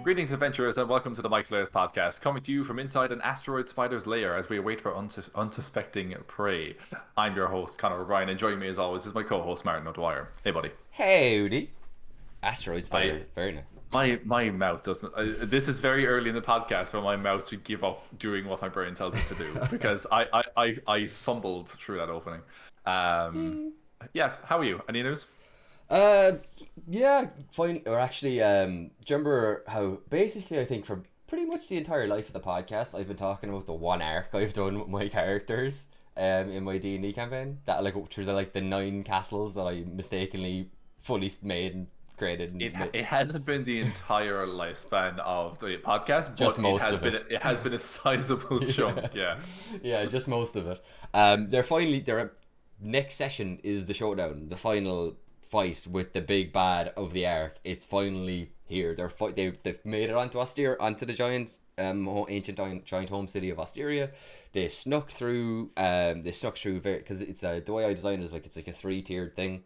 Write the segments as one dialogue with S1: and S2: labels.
S1: Greetings, adventurers, and welcome to the Micflayers podcast, coming to you from inside an asteroid spider's lair as we await for unsuspecting prey. I'm your host, Conor O'Brien, and joining me as always is my co-host, Martin O'Dwyer. Hey, buddy.
S2: Howdy. Asteroid
S1: I
S2: Spider. Very nice.
S1: my mouth doesn't. This is very early in the podcast, but my mouth should give up doing what my brain tells it to do because I fumbled through that opening. Yeah. How are you? Any news?
S2: Uh, yeah, fine. Or actually, do you remember how basically I think for pretty much the entire life of the podcast, I've been talking about the one arc I've done with my characters in my D&D campaign. That like through the 9 castles that I mistakenly fully made and created. And
S1: It hasn't been the entire lifespan of the podcast,
S2: Just
S1: but
S2: most of it.
S1: it has been a sizable chunk. Yeah.
S2: Yeah, just most of it. Their next session is the showdown, the final fight with the big bad of the arc. It's finally here. They've made it onto the giant ancient giant home city of Asteria. They snuck through because it's the way I designed it is it's like a 3-tiered thing,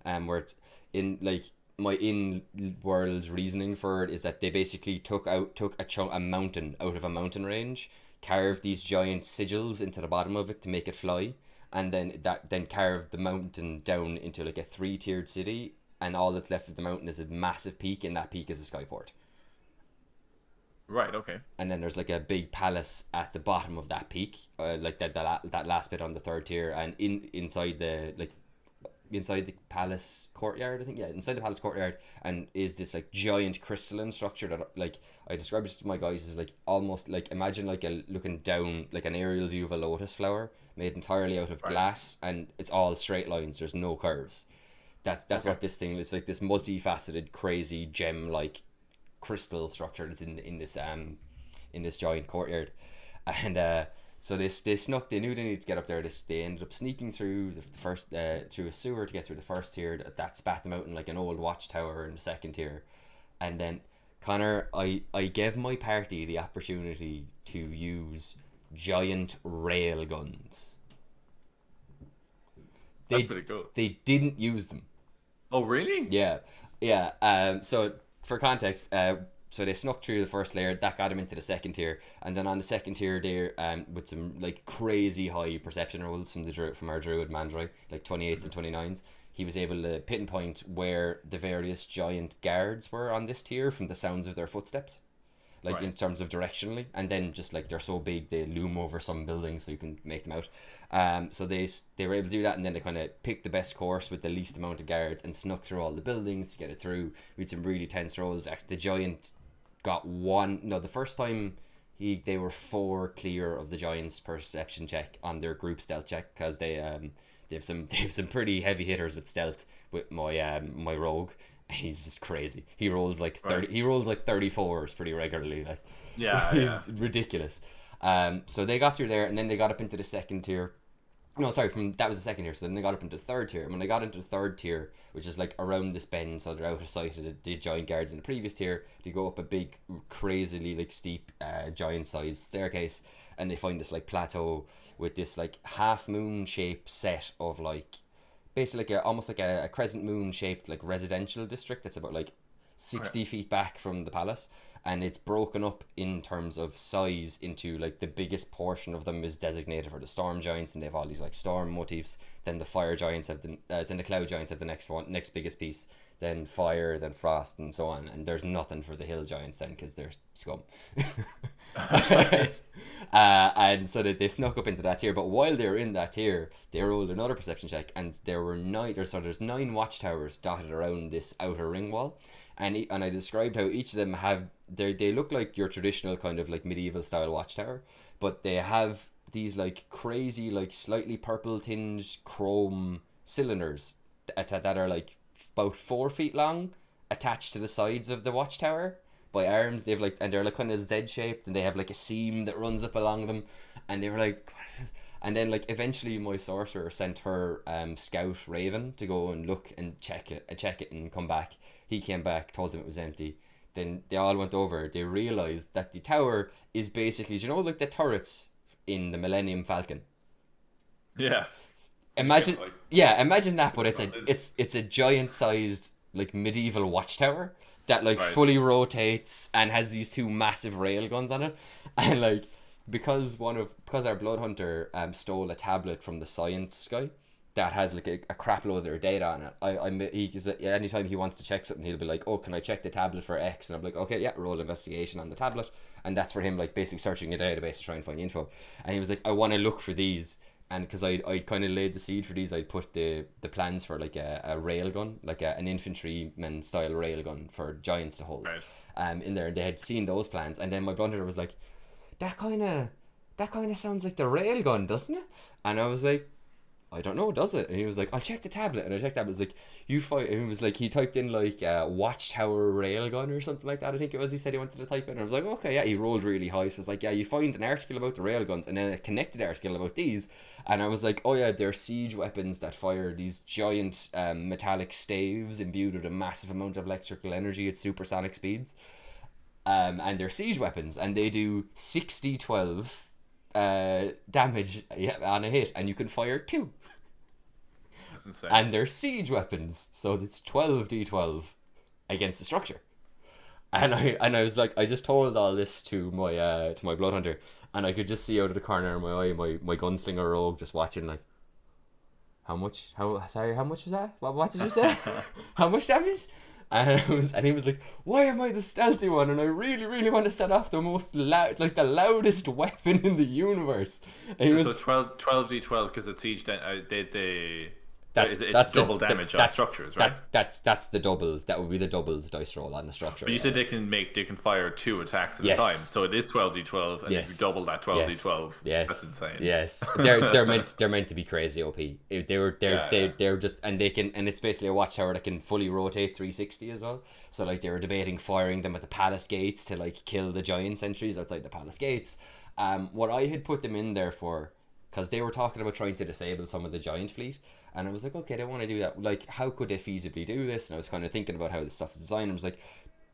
S2: where it's in like my in-world reasoning for it is that they basically took a mountain out of a mountain range, carved these giant sigils into the bottom of it to make it fly, and then carved the mountain down into like a 3-tiered city, and all that's left of the mountain is a massive peak, and that peak is a skyport.
S1: Right. Okay.
S2: And then there's like a big palace at the bottom of that peak, like that last bit on the 3rd tier, and inside the palace courtyard, I think, yeah, inside the palace courtyard, and is this like giant crystalline structure that like I described it to my guys as like almost like imagine like looking down like an aerial view of a lotus flower made entirely out of glass, and it's all straight lines. There's no curves. That's okay. What this thing is, like this multifaceted, crazy gem like crystal structure that's in this giant courtyard, and so they snuck. They knew they needed to get up there. They ended up sneaking through the first through a sewer to get through the 1st tier. That spat them out in like an old watchtower in the 2nd tier, and then Connor, I gave my party the opportunity to use giant rail guns.
S1: That's pretty cool.
S2: They didn't use them.
S1: Oh, really?
S2: Yeah. So for context, so they snuck through the first layer, that got them into the 2nd tier, and then on the 2nd tier there, with some like crazy high perception rolls from our druid Mandroy, like 28s and 29s, he was able to pinpoint where the various giant guards were on this tier from the sounds of their footsteps, like in terms of directionally, and then just like they're so big they loom over some buildings so you can make them out. So they were able to do that, and then they kind of picked the best course with the least amount of guards and snuck through all the buildings to get it through with some really tense rolls. The giant got the first time they were 4 clear of the giant's perception check on their group stealth check, because they have some pretty heavy hitters with stealth with my rogue. He's just crazy. He rolls like 30. Right. He rolls like 34s pretty regularly. Like, he's ridiculous. So they got through there, and then they got up into the 2nd tier. No, sorry, that was the 2nd tier. So then they got up into the 3rd tier. And when they got into the 3rd tier, which is like around this bend, so they're out of sight of the giant guards in the previous tier, they go up a big, crazily like steep, giant-sized staircase, and they find this like plateau with this like half-moon shaped set of like basically almost like a crescent moon shaped like residential district that's about like 60 feet back from the palace, and it's broken up in terms of size into like the biggest portion of them is designated for the storm giants, and they have all these like storm motifs. Then the fire giants have then the cloud giants have the next biggest piece, then fire, then frost, and so on. And there's nothing for the hill giants then because they're scum. And so they snuck up into that tier, but while they were in that tier, they rolled another perception check, and there's 9 watchtowers dotted around this outer ring wall, and I described how each of them they look like your traditional kind of like medieval style watchtower, but they have these like crazy like slightly purple tinged chrome cylinders that are like about 4 feet long, attached to the sides of the watchtower by arms. They've like, and they're like kind of Z shaped, and they have like a seam that runs up along them, and they were like, and then like eventually my sorcerer sent her scout Raven to go and look and check it and come back. He came back, told them it was empty. Then they all went over. They realized that the tower is basically, do you know, like the turrets in the Millennium Falcon.
S1: Yeah.
S2: Imagine that, but it's a giant sized like medieval watchtower that like
S1: Right.
S2: fully rotates and has these two massive rail guns on it, and like because our blood hunter stole a tablet from the science guy that has like a crap load of their data on it. Anytime he wants to check something, he'll be like, "Oh, can I check the tablet for X?" And I'm like, "Okay, yeah, roll investigation on the tablet." And that's for him, like basically searching a database to try and find info. And he was like, "I want to look for these." And because I kind of laid the seed for these, I'd put the plans for like a railgun, like an infantryman style railgun for giants to hold, in there. And they had seen those plans, and then my blunderer was like, that kind of sounds like the railgun, doesn't it? And I was like, I don't know, does it? And he was like, I'll check the tablet. And I checked that. It was like, and he was like, he typed in like watchtower railgun or something like that, I think it was. He said he wanted to type in. And I was like, okay, yeah. He rolled really high, so I was like, yeah, you find an article about the railguns and then a connected article about these. And I was like, oh yeah, they're siege weapons that fire these giant metallic staves imbued with a massive amount of electrical energy at supersonic speeds. And they're siege weapons, and they do 60-12 damage on a hit, and you can fire 2.
S1: That's insane.
S2: And they're siege weapons, so it's 12d12 against the structure. And I was like, I just told all this to my blood hunter, and I could just see out of the corner of my eye my gunslinger rogue just watching, like, how much was that? What did you say? How much damage? And he was like, why am I the stealthy one? And I really, really want to set off the most loud, like the loudest weapon in the universe. And
S1: so 12d12 because it's each it's double damage on structures, right?
S2: That's the doubles. That would be the doubles dice roll on the structure.
S1: But you said they can fire 2 attacks at a time, so it is 12d12, and if you double that 12d12, that's insane.
S2: Yes, they're meant to be crazy OP. They're just, and they can, and it's basically a watchtower that can fully rotate 360 as well. So like they were debating firing them at the palace gates to like kill the giant sentries outside the palace gates. What I had put them in there for, because they were talking about trying to disable some of the giant fleet. And I was like, okay, they want to do that. Like, how could they feasibly do this? And I was kind of thinking about how this stuff is designed. I was like,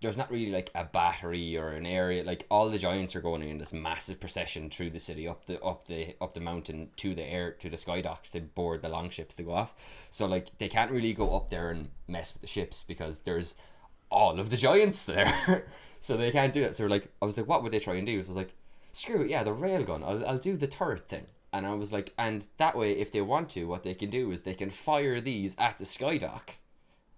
S2: there's not really like a battery or an area. Like, all the giants are going in this massive procession through the city, up the mountain to the sky docks to board the longships to go off. So like, they can't really go up there and mess with the ships because there's all of the giants there. So they can't do it. So like, I was like, what would they try and do? So I was like, screw it, yeah, the railgun. I'll do the turret thing. And I was like, and that way, if they want to, what they can do is they can fire these at the skydock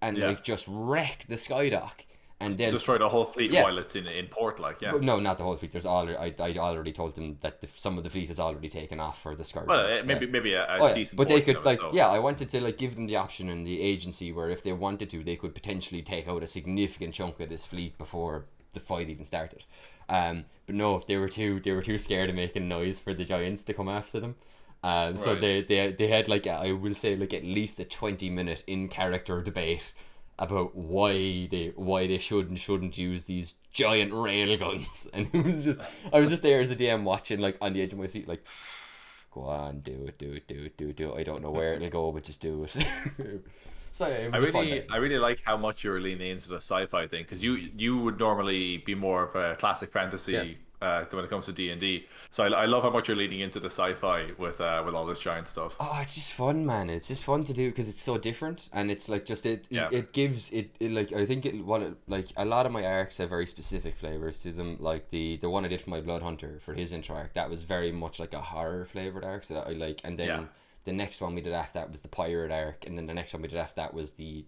S2: and like just wreck the skydock and then
S1: destroy the whole fleet while it's in port, like. But
S2: no, not the whole fleet. There's I already told them that some of the fleet is already taken off for the scourge.
S1: Well, maybe a decent.
S2: But they could
S1: like,
S2: I wanted to like give them the option and the agency where if they wanted to, they could potentially take out a significant chunk of this fleet before the fight even started. But no, they were too scared of making noise for the giants to come after them. So they had like I will say like at least a 20-minute in character debate about why they should and shouldn't use these giant rail guns. And I was just there as a DM watching, like on the edge of my seat, like, go on, do it. I don't know where it'll go, but just do it. So it was
S1: I really like how much you're leaning into the sci-fi thing, because you would normally be more of a classic fantasy when it comes to D&D. So I love how much you're leaning into the sci-fi with all this giant stuff.
S2: Oh, it's just fun, man. It's just fun to do because it's so different, and it's like just it gives it like I think like a lot of my arcs have very specific flavors to them. Like the one I did for my Blood Hunter for his intro arc, that was very much like a horror flavored arc that I like, and then. The next one we did after that was the pirate arc, and then the next one we did after that was the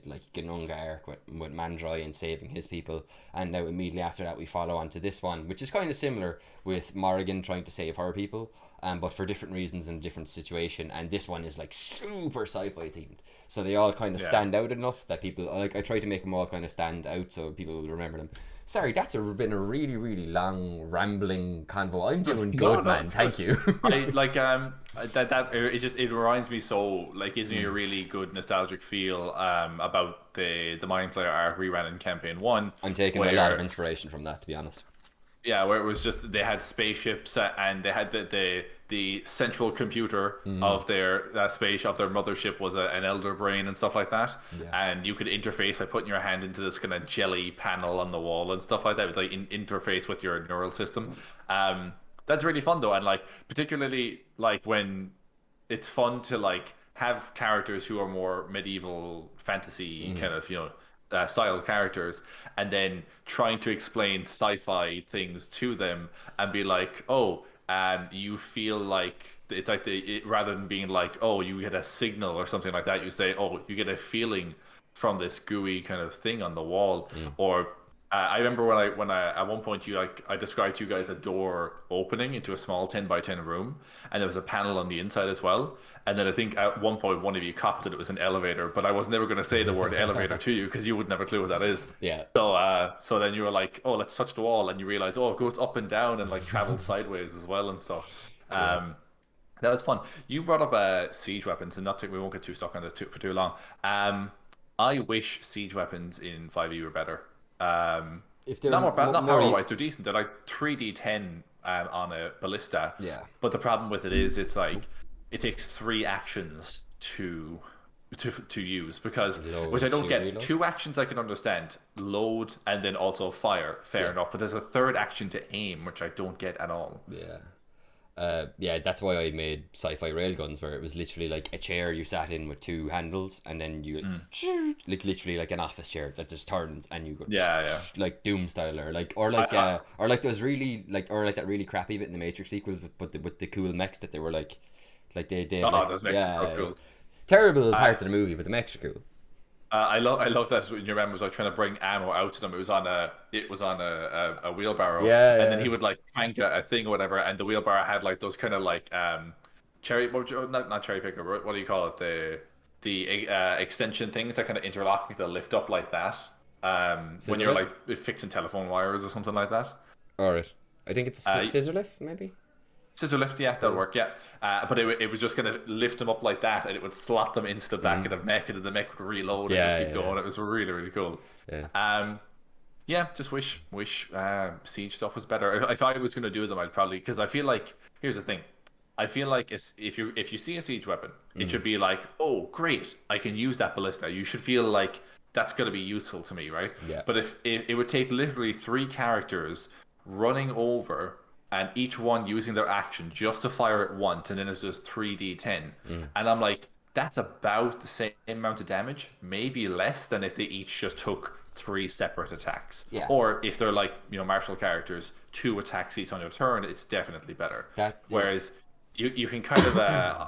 S2: like Gununga arc with Mandrai and saving his people, and now immediately after that we follow on to this one, which is kind of similar with Morrigan trying to save her people, but for different reasons and different situation, and this one is like super sci-fi themed, so they all kind of stand out enough that people like. I try to make them all kind of stand out so people will remember them. Sorry, that's been a really, really long, rambling convo. I'm doing good, man. Thank you.
S1: I like it reminds me so like gives me a really good nostalgic feel about the Mindflayer arc we ran in campaign 1.
S2: I'm taking a lot of inspiration from that, to be honest.
S1: Yeah, where it was just they had spaceships and they had the central computer of their space of their mothership was an elder brain and stuff like that, and you could interface by putting your hand into this kind of jelly panel on the wall and stuff like that. It was like interface with your neural system. That's really fun though, and like particularly like when it's fun to like have characters who are more medieval fantasy kind of style characters, and then trying to explain sci-fi things to them and be like, oh, you feel like it's like rather than being like, oh, you get a signal or something like that, you say, oh, you get a feeling from this gooey kind of thing on the wall, or I remember when I at one point I described to you guys a door opening into a small 10 by 10 room, and there was a panel on the inside as well. And then I think at one point one of you copped that it was an elevator, but I was never going to say the word elevator to you because you would never clue what that is.
S2: Yeah.
S1: So then you were like, oh, let's touch the wall, and you realize, oh, it goes up and down and like travels sideways as well and stuff. That was fun. You brought up siege weapons, and we won't get too stuck on this for too long. I wish siege weapons in 5e were better.
S2: If they're
S1: not power-wise, they're decent. They're like 3d10 on a ballista.
S2: Yeah.
S1: But the problem with it is, it's like it takes 3 actions to use because which I don't get. Reload. 2 actions I can understand: load and then also fire. Fair enough. But there's a 3rd action to aim, which I don't get at all.
S2: Yeah. That's why I made sci-fi railguns, where it was literally like a chair you sat in with 2 handles, and then you like literally like an office chair that just turns, and you go like Doom style, or like those really that really crappy bit in the Matrix sequels, but with the cool mechs that they were like they did.
S1: Those mechs are so cool.
S2: Terrible part of the movie, but the mechs are cool.
S1: I love that when your man was like trying to bring ammo out to them. It was on a wheelbarrow, and then he would like crank a thing or whatever, and the wheelbarrow had like those kind of like not cherry picker. What do you call it? The extension things that kind of interlock to lift up like that. When you're like fixing telephone wires or something like that.
S2: All right, I think it's a scissor lift, maybe.
S1: Scissor lift, yeah, that'll work, yeah. But it was just going to lift them up like that, and it would slot them into the back of the mech, and then the mech would reload and just keep going. It was really, really cool. Yeah. Just wish siege stuff was better. If I was going to do them, I'd probably, because I feel like, here's the thing. I feel like if you see a siege weapon, it should be like, oh, great, I can use that ballista. You should feel like that's going to be useful to me, right?
S2: Yeah.
S1: But if it would take literally 3 characters running over, and each one using their action just to fire it once, and then it's just 3d10. And I'm like, that's about the same amount of damage, maybe less than if they each just took 3 separate attacks.
S2: Yeah.
S1: Or if they're like, martial characters, 2 attacks each on your turn, it's definitely better. Whereas you can kind of,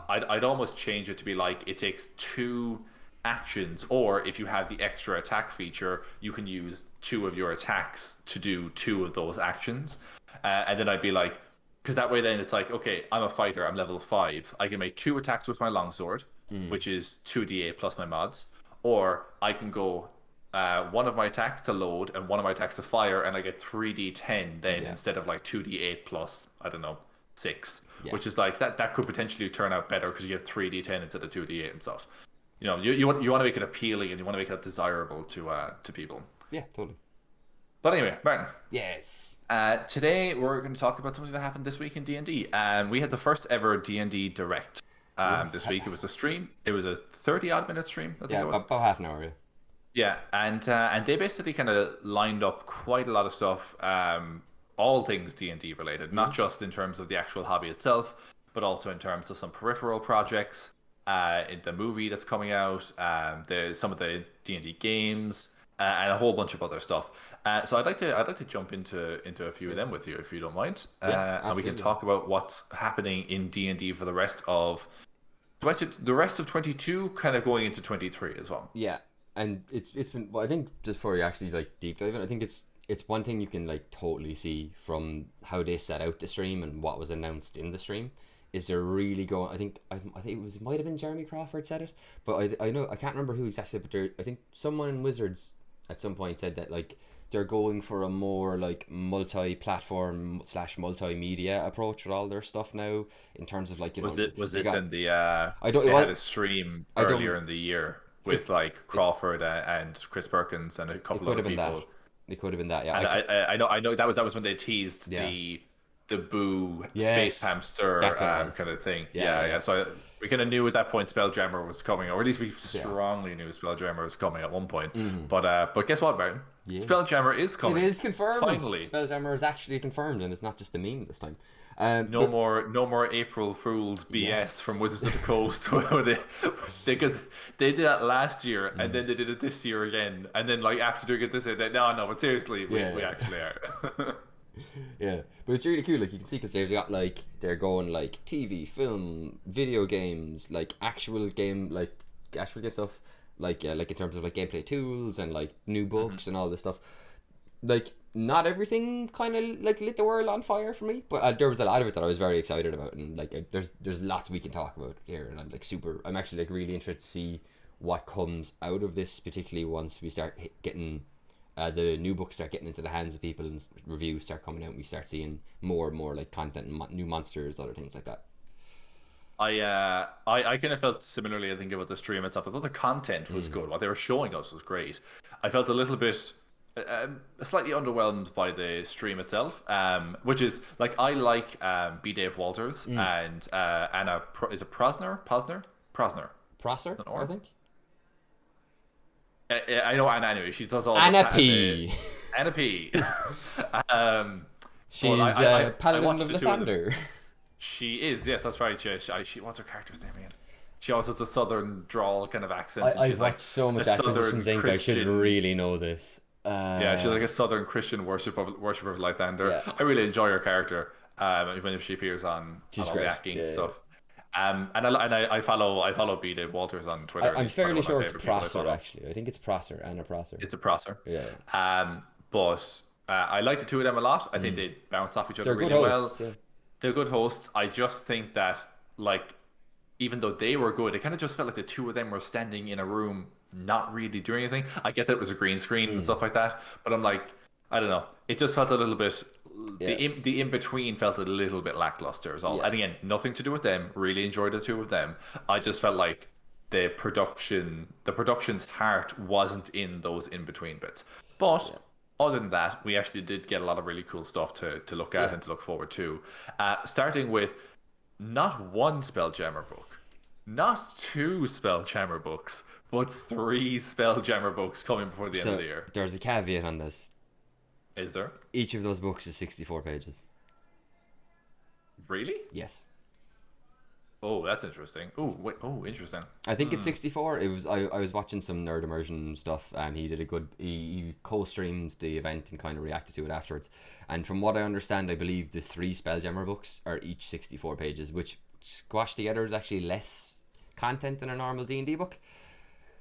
S1: I'd almost change it to be like, it takes 2 actions, or if you have the extra attack feature, you can use 2 of your attacks to do 2 of those actions. And then I'd be like, because that way then it's like, okay, I'm a fighter, I'm level 5. I can make 2 attacks with my longsword, which is 2d8 plus my mods. Or I can go 1 of my attacks to load and 1 of my attacks to fire, and I get 3d10 then instead of like 2d8 plus, I don't know, 6. Which is like, that could potentially turn out better because you have 3d10 instead of 2d8 and stuff. You want to make it appealing, and you want to make it desirable to people.
S2: Yeah, totally.
S1: But anyway, Martin.
S2: Yes.
S1: Today we're going to talk about something that happened this week in D&D. We had the first ever D&D Direct this week. It was a stream. It was a 30-odd minute stream, I think it was.
S2: About half an hour,
S1: yeah. And they basically kind of lined up quite a lot of stuff, all things D&D related, not just in terms of the actual hobby itself, but also in terms of some peripheral projects, in the movie that's coming out, some of the D&D games, and a whole bunch of other stuff. So I'd like to jump into a few of them with you, if you don't mind. And we can talk about what's happening in D&D for the rest of 22, kind of going into 23 as well.
S2: Yeah, and it's been. Well, I think just before you actually like deep dive in, I think it's one thing you can like totally see from how they set out the stream and what was announced in the stream. Is they're really going? I think it might have been Jeremy Crawford said it, but I know I can't remember who exactly. But I think someone in Wizards at some point said that like they're going for a more like multi-platform / multimedia approach with all their stuff now in terms of like
S1: was this in the
S2: they
S1: had a stream earlier in the year with like Crawford and Chris Perkins and a couple of people.
S2: It could have been that. Yeah,
S1: I know that was when they teased the Boo space hamster kind of thing. Yeah. So we kind of knew at that point Spelljammer was coming, or at least we strongly knew Spelljammer was coming at one point. But guess what, Martin?
S2: Yes.
S1: Spelljammer is coming.
S2: It is confirmed.
S1: Finally.
S2: Spelljammer is actually confirmed, and it's not just a meme this time.
S1: No more April Fool's BS from Wizards of the Coast. Because they did that last year, and then they did it this year again, and then like after doing it this year, no, but seriously, we actually are.
S2: Yeah, but it's really cool. Like you can see, because they've got like they're going like TV, film, video games, like actual game stuff, like in terms of like gameplay tools and like new books and all this stuff. Like not everything kind of like lit the world on fire for me, but there was a lot of it that I was very excited about, and like there's lots we can talk about here, and I'm actually like really interested to see what comes out of this, particularly once we start getting the new books start getting into the hands of people and reviews start coming out, and we start seeing more and more like content and new monsters, other things like that.
S1: I kind of felt similarly. I think about the stream itself. I thought the content was good. What they were showing us was great. I felt a little bit slightly underwhelmed by the stream itself, which is like I like B. Dave Walters and Anna. Is it Prosser?
S2: I think.
S1: I know Anna anyway. She does all
S2: Anna P.
S1: Anna P.
S2: She's Paladin of Lathander.
S1: She is, yes, that's right. She what's her character's name again? She also has a southern drawl kind of accent.
S2: I've watched so much Acquisitions Inc. I should really know this.
S1: Yeah, she's like a southern Christian worshiper of Lathander. Yeah. I really enjoy her character. Even if she appears on all the acting stuff. And I follow B. Dave Walters on Twitter.
S2: I'm fairly sure it's Prosser, actually. I think it's Prosser, Anna Prosser.
S1: It's a Prosser.
S2: Yeah.
S1: But I like the two of them a lot. I think they bounce off each other really
S2: hosts,
S1: well.
S2: Yeah.
S1: They're good hosts. I just think that, like, even though they were good, it kind of just felt like the two of them were standing in a room, not really doing anything. I get that it was a green screen and stuff like that, but I'm like, I don't know. It just felt a little bit. The in between felt a little bit lackluster as all. Yeah. And again, nothing to do with them. Really enjoyed the two of them. I just felt like the production's heart wasn't in those in between bits. But other than that, we actually did get a lot of really cool stuff to look at and to look forward to. Starting with not one Spelljammer book, not two Spelljammer books, but 3 Spelljammer books coming before the end of the year.
S2: There's a caveat on this.
S1: Is there?
S2: Each of those books is 64 pages.
S1: Really?
S2: Yes.
S1: Oh, that's interesting. Oh, wait. Oh, interesting.
S2: I think it's 64. It was. I was watching some Nerd Immersion stuff. He did a good. He co-streamed the event and kind of reacted to it afterwards. And from what I understand, I believe the 3 Spelljammer books are each 64 pages, which squashed together is actually less content than a normal D&D book.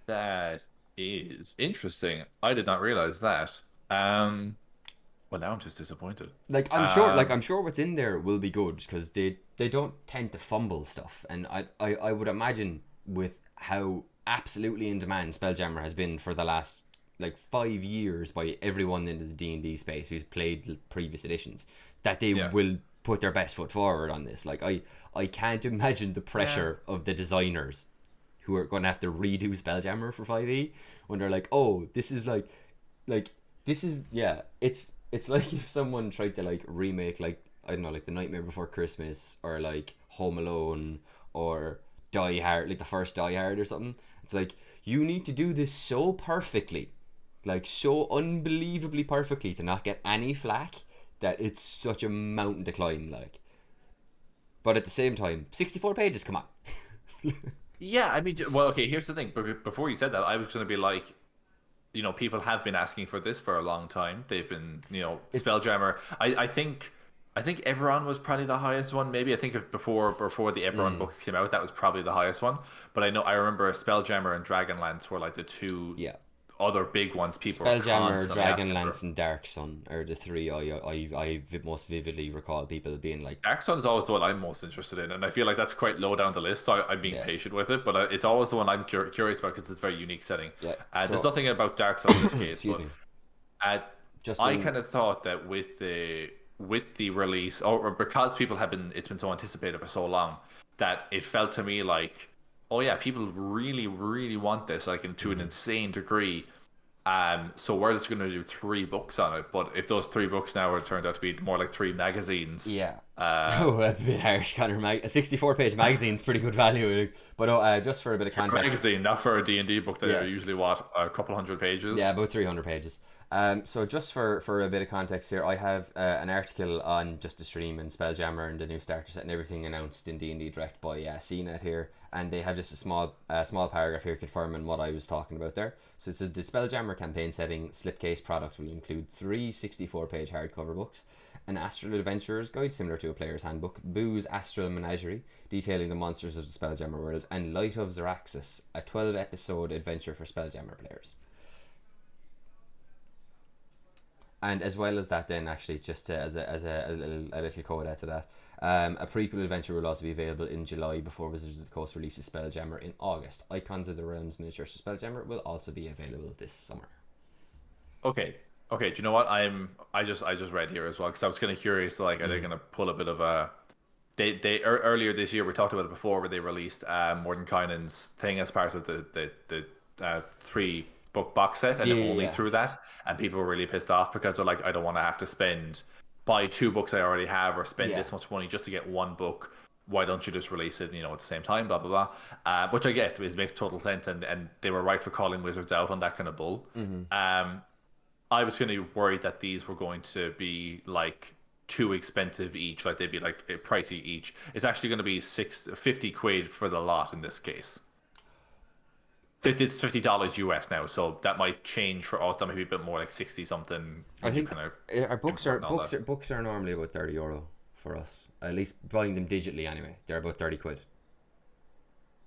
S1: That is interesting. I did not realize that. Well, now I'm just disappointed.
S2: Like I'm sure what's in there will be good, because they don't tend to fumble stuff, and I would imagine with how absolutely in demand Spelljammer has been for the last like 5 years by everyone in the D&D space who's played the previous editions, that they will put their best foot forward on this. Like I can't imagine the pressure of the designers who are going to have to redo Spelljammer for 5e when they're like, oh, this is like this is it's like if someone tried to like remake like, I don't know, like The Nightmare Before Christmas or like Home Alone or Die Hard, like the first Die Hard or something. It's like, you need to do this so perfectly, like so unbelievably perfectly to not get any flack, that it's such a mountain to climb. Like, but at the same time, 64 pages, come on.
S1: Yeah, I mean, well, okay, here's the thing. Before you said that, I was going to be like, you know, people have been asking for this for a long time. They've been, you know, Spelljammer. I think Eberron was probably the highest one. Maybe I think if before the Eberron books came out, that was probably the highest one. But I remember Spelljammer and Dragonlance were like the 2 other big ones. People
S2: Spelljammer, Dragonlance, and Dark Sun are the 3 I most vividly recall people being like.
S1: Dark Sun is always the one I'm most interested in, and I feel like that's quite low down the list. So I'm being patient with it, but it's always the one I'm curious about because it's a very unique setting. Yeah. There's nothing about Dark Sun in this case.
S2: Excuse me.
S1: I kind of thought that with the release, or because it's been so anticipated for so long, that it felt to me like, oh yeah, people really, really want this, like, to an insane degree. So we're just going to do 3 books on it. But if those 3 books now are turned out to be more like 3 magazines,
S2: a bit harsh, Conor. A 64-page magazine is pretty good value. But just for a bit of context,
S1: magazine, not for a D&D book that are usually a couple hundred pages.
S2: Yeah, about 300 pages. So just for a bit of context here, I have an article on just the stream and Spelljammer and the new starter set and everything announced in D&D Direct by CNET here, and they have just a small paragraph here confirming what I was talking about there. So it says the Spelljammer campaign setting slipcase product will include 3 64-page hardcover books, an Astral Adventurer's Guide similar to a player's handbook, Boo's Astral Menagerie detailing the monsters of the Spelljammer world, and Light of Xeraxis, a 12-episode adventure for Spelljammer players. And as well as that, then actually just as a little coda to that, a prequel adventure will also be available in July before Wizards of the Coast releases Spelljammer in August. Icons of the Realms miniatures for Spelljammer will also be available this summer.
S1: Okay. Do you know what I just read here as well because I was kind of curious. Like, are they going to pull a bit of a? They earlier this year we talked about it before where they released Mordenkainen's thing as part of the 3-book box set, and only through that, and people were really pissed off because they're like, I don't want to have to buy 2 books I already have or spend this much money just to get 1 book. Why don't you just release it, at the same time, blah blah blah, which I get, it makes total sense, and they were right for calling Wizards out on that kind of bull. I was going to be worried that these were going to be like too expensive each, like they'd be like pricey each. It's actually going to be 50 quid for the lot in this case. It's $50 US now, so that might change for us. That might be a bit more like 60 something.
S2: I think our books are normally about €30 for us. At least buying them digitally anyway. They're about 30 quid.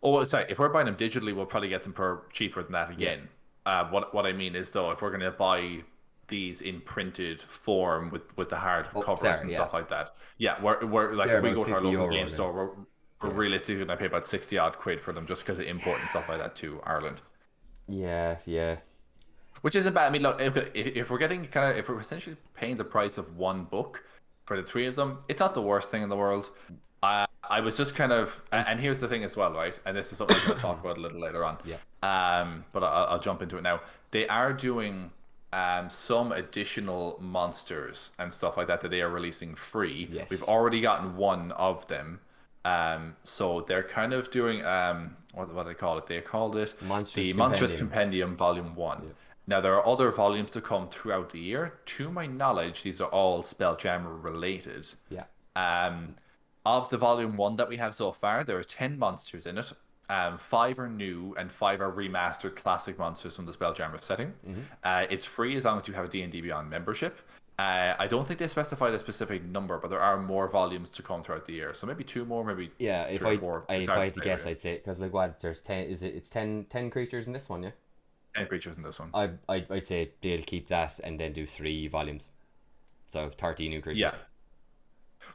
S1: Oh, sorry. If we're buying them digitally, we'll probably get them cheaper than that again. Yeah. What I mean is though, if we're going to buy these in printed form with the hard covers and stuff like that, we're like, if we go to our local game store, we're realistically going to pay about 60 odd quid for them just because of import and stuff like that to Ireland. Yeah. Which isn't bad. I mean, look, if we're getting if we're essentially paying the price of 1 book for the 3 of them, it's not the worst thing in the world. I was just kind of, and here's the thing as well, right? And this is something I'm going to talk about a little later on. Yeah. But I'll jump into it now. They are doing some additional monsters and stuff like that they are releasing free. Yes. We've already gotten 1 of them. So they're kind of doing what do they call it? They called it the Monstrous Compendium Volume 1. Yeah. Now there are other volumes to come throughout the year. To my knowledge, these are all Spelljammer related. Yeah. Of the Volume 1 that we have so far, there are 10 monsters in it. 5 are new and 5 are remastered classic monsters from the Spelljammer setting. It's free as long as you have a D&D Beyond membership. I don't think they specified a specific number, but there are more volumes to come throughout the year. So maybe 2 more, maybe 3 or 4.
S2: If I had to guess, I'd say, because like what, there's 10, it's 10 creatures in this one, yeah?
S1: 10 creatures in this one.
S2: I'd say they'll keep that and then do 3 volumes. So 30 new creatures. Yeah.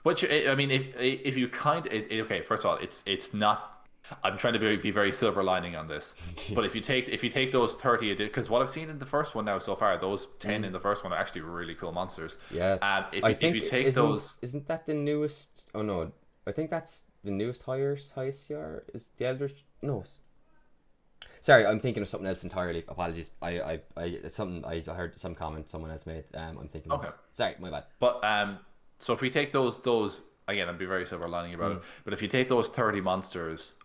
S1: Which, I mean, if you okay, first of all, it's not, I'm trying to be very silver lining on this, but if you take those 30, because what I've seen in the first one now so far, those 10 in the first one are actually really cool monsters.
S2: Yeah. If you take those, isn't that the newest? Oh no, I think that's the newest highest CR is the Eldritch. No, sorry, I'm thinking of something else entirely. Apologies. It's something I heard some comment someone else made. I'm thinking. Okay. Sorry, my bad.
S1: But so if we take those again, I'd be very silver lining about it. But if you take those 30 monsters.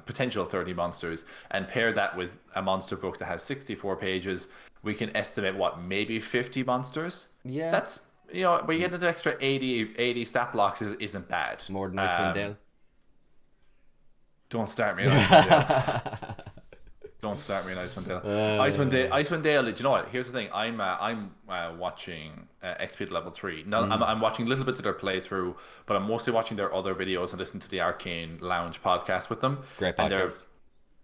S1: Potential 30 monsters and pair that with a monster book that has 64 pages, we can estimate maybe 50 monsters. Yeah, that's but you get an extra 80 stat blocks isn't bad.
S2: More than Icewind Dale.
S1: Don't start me on Icewind Dale. Don't start me on Icewind Dale. Icewind Dale. Do you know what? Here's the thing. I'm watching XP to level 3. No, I'm watching little bits of their playthrough, but I'm mostly watching their other videos and listening to the Arcane Lounge podcast with them.
S2: Great podcast.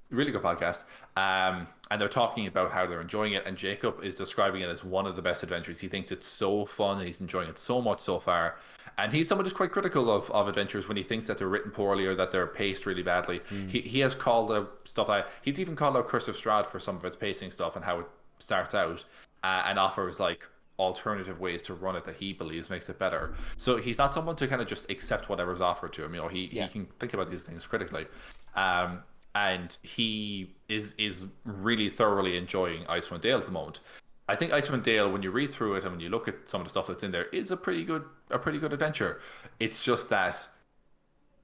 S1: Really good podcast. And they're talking about how they're enjoying it. And Jacob is describing it as one of the best adventures. He thinks it's so fun. He's enjoying it so much so far. And he's someone who's quite critical of adventures when he thinks that they're written poorly or that they're paced really badly. He has called out stuff like, he's even called out Curse of Strahd for some of its pacing stuff and how it starts out and offers like alternative ways to run it that he believes makes it better. So he's not someone to kind of just accept whatever's offered to him. He can think about these things critically. And he is really thoroughly enjoying Icewind Dale at the moment. I think Icewind Dale, when you read through it and when you look at some of the stuff that's in there, is a pretty good adventure. It's just that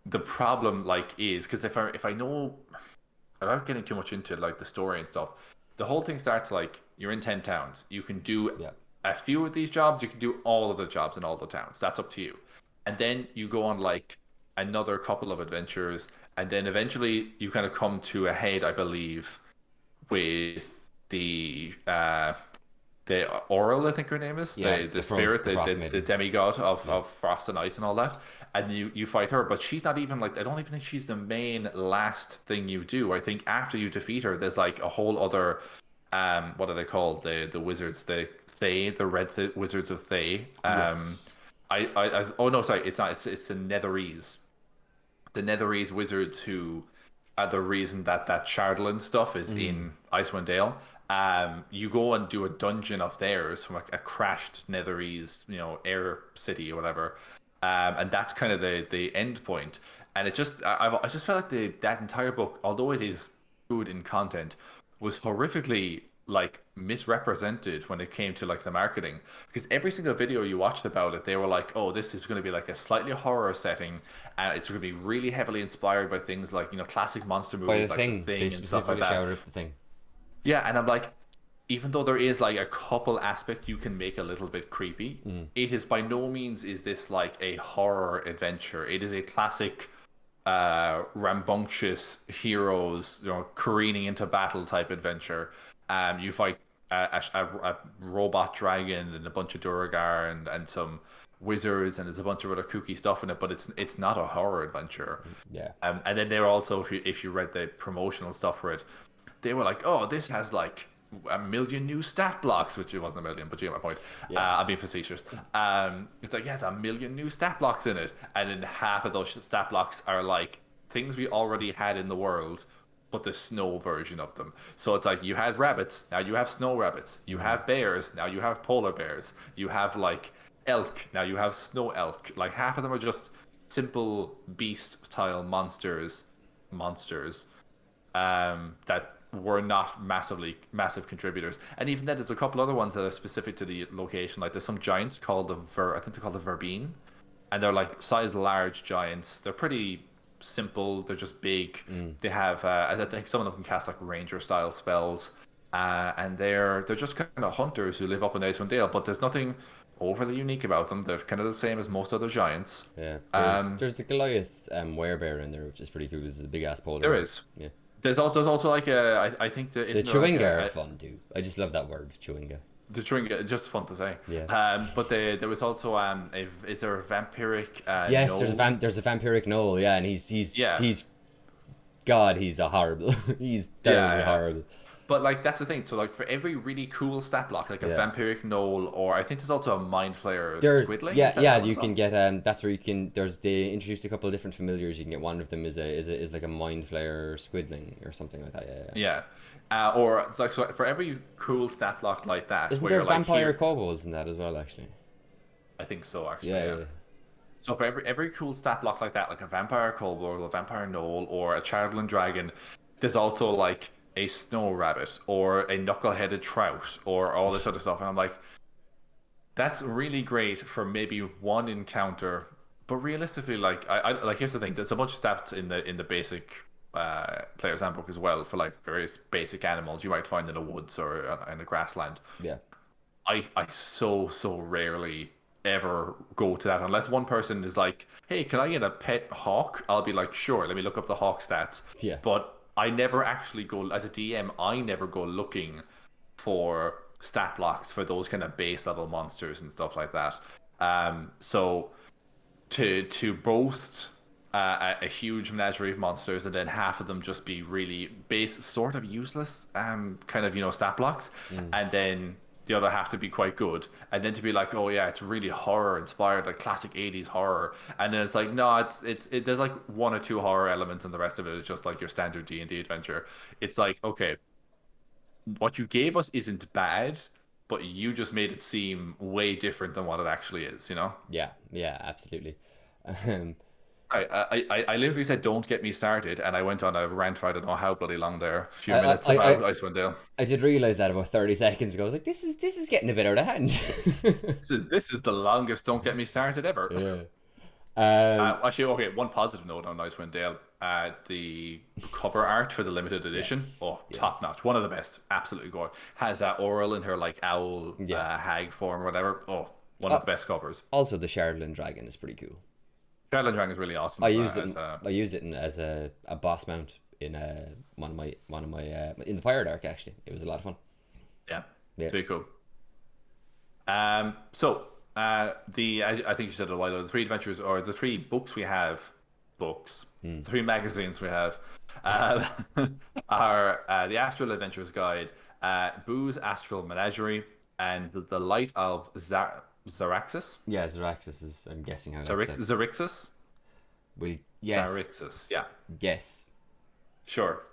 S1: the problem is because if I know, without getting too much into like the story and stuff, the whole thing starts like you're in 10 towns. You can do
S2: Yeah.
S1: a few of these jobs. You can do all of the jobs in all the towns. That's up to you. And then you go on like another couple of adventures, and then eventually you kind of come to a head, I believe, with the Oral, I think her name is,
S2: Yeah,
S1: the spirit,
S2: the Frost
S1: the
S2: Maiden.
S1: demigod of frost and ice and all that. And you fight her, but she's not even like, I don't even think she's the main last thing you do. I think after you defeat her, there's like a whole other what are they called? The wizards, the Thay, the wizards of Thay.
S2: Yes.
S1: Oh no, sorry, it's not. It's the Netherese. The Netherese wizards who are the reason that that Shardlin stuff is in Icewind Dale. You go and do a dungeon of theirs from a crashed Netherese, air city or whatever, and that's kind of the end point. And it just, I just felt like that entire book, although it is good in content, was horrifically like misrepresented when it came to like the marketing, because every single video you watched about it, they were like, oh, this is going to be like a slightly horror setting, and it's going to be really heavily inspired by things like classic monster
S2: By
S1: movies
S2: the
S1: like
S2: Thing.
S1: The Thing
S2: They
S1: and stuff like
S2: specifically
S1: that.
S2: shouted at the Thing.
S1: Yeah, and I'm like, even though there is like a couple aspect you can make a little bit creepy, it is by no means is this like a horror adventure. It is a classic rambunctious heroes, careening into battle type adventure. You fight a robot dragon and a bunch of Duragar and some wizards, and there's a bunch of other kooky stuff in it, but it's not a horror adventure.
S2: Yeah.
S1: And then they're also, if you read the promotional stuff for it, they were like, oh, this has like a million new stat blocks, which it wasn't a million, but you get my point.
S2: Yeah.
S1: I'm being facetious. It's like, yeah, it's a million new stat blocks in it, and then half of those stat blocks are like things we already had in the world, but the snow version of them. So it's like you had rabbits, now you have snow rabbits. You have bears, now you have polar bears. You have like elk, now you have snow elk. Like half of them are just simple beast style monsters that were not massive contributors. And even then, there's a couple other ones that are specific to the location. Like there's some giants called I think they're called the Verbene, and they're like size large giants. They're pretty simple. They're just big. They have I think some of them can cast like ranger style spells, and they're just kind of hunters who live up in Icewind Dale. But there's nothing overly unique about them. They're kind of the same as most other giants.
S2: Yeah. There's a Goliath werebear in there, which is pretty cool. This is a big ass polar.
S1: There is.
S2: Yeah.
S1: There's also like I think
S2: The
S1: isn't there
S2: Chewinga
S1: like
S2: are fun, dude. I just love that word, Chewinga.
S1: the Chewinga, it's just fun to say.
S2: Yeah.
S1: But there was also is there a vampiric?
S2: Yes,
S1: gnome?
S2: there's a vampiric gnoll, yeah, and he's
S1: Yeah.
S2: he's a horrible. He's terribly
S1: Yeah.
S2: horrible.
S1: But like that's the thing. So like for every really cool stat block, like a
S2: Yeah.
S1: vampiric gnoll, or I think there's also a mind flayer squidling.
S2: Yeah,
S1: Is that
S2: yeah,
S1: what
S2: you
S1: it's
S2: can
S1: called?
S2: get they introduced a couple of different familiars. You can get one of them is like a mind flayer squidling or something like that. Yeah.
S1: Yeah. Or it's like, so for every cool stat block like that,
S2: Isn't
S1: where
S2: there
S1: you're like,
S2: vampire
S1: here,
S2: kobolds in that as well? Actually.
S1: I think so actually.
S2: Yeah.
S1: Yeah. So for every cool stat block like that, like a vampire kobold, a vampire gnoll, or a Chardlin dragon, there's also like a snow rabbit or a knuckle-headed trout or all this other stuff. And I'm like, that's really great for maybe one encounter, but realistically, like I like here's the thing: there's a bunch of stats in the basic player's handbook as well for like various basic animals you might find in the woods or in a grassland.
S2: Yeah.
S1: I so rarely ever go to that unless one person is like, hey, can I get a pet hawk? I'll be like, sure, let me look up the hawk stats.
S2: Yeah.
S1: But I never actually go, as a DM, I never go looking for stat blocks for those kind of base level monsters and stuff like that. So to boast a huge menagerie of monsters and then half of them just be really base, sort of useless, kind of stat blocks, and then the other half to be quite good, and then to be like, oh yeah, it's really horror inspired, like classic 80s horror, and then it's like, no, it's there's like one or two horror elements and the rest of it is just like your standard D&D adventure. It's like, okay, what you gave us isn't bad, but you just made it seem way different than what it actually is,
S2: Yeah. Yeah. Absolutely.
S1: I literally said, don't get me started, and I went on a rant for I don't know how bloody long there, a few
S2: I-
S1: minutes
S2: I-
S1: about
S2: I-
S1: Icewind Dale.
S2: I did realize that about 30 seconds ago. I was like, this is getting a bit out of hand.
S1: This is the longest don't get me started ever.
S2: Yeah.
S1: Actually, okay. One positive note on Icewind Dale: the cover art for the limited edition, top notch, one of the best. Absolutely gorgeous. Has Oral in her like owl hag form or whatever. Oh, one of the best covers.
S2: Also, the Shardland Dragon is pretty cool.
S1: Shardland Dragon is really awesome.
S2: I use it as a boss mount in one of my in the Pirate Arc. Actually, it was a lot of fun.
S1: Yeah, very cool. So I think you said it a while ago, the three adventures or the three books we have, three magazines we have, are the Astral Adventures Guide, Boo's Astral Menagerie, and the Light of Zaraxis.
S2: Yeah, Zaraxis is, I'm guessing how that's
S1: Zarixis.
S2: Well, yes.
S1: Zaraxis. Yeah.
S2: Yes.
S1: Sure.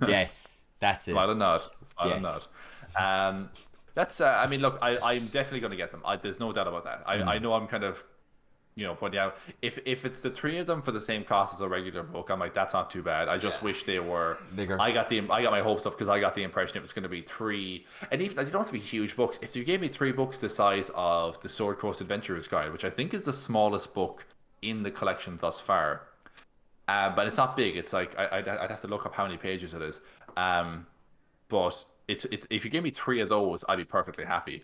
S2: Yes, that's it.
S1: Smile and nod. That's. I mean, look, I'm definitely going to get them. There's no doubt about that. I know I'm kind of, pointing out if it's the three of them for the same cost as a regular book, I'm like, that's not too bad. I just wish they were
S2: bigger.
S1: I got my hopes up because I got the impression it was going to be three, and even they don't have to be huge books. If you gave me 3 books the size of the Sword Coast Adventurers Guide, which I think is the smallest book in the collection thus far, but it's not big. It's like I'd have to look up how many pages it is, but. It's if you gave me 3 of those, I'd be perfectly happy.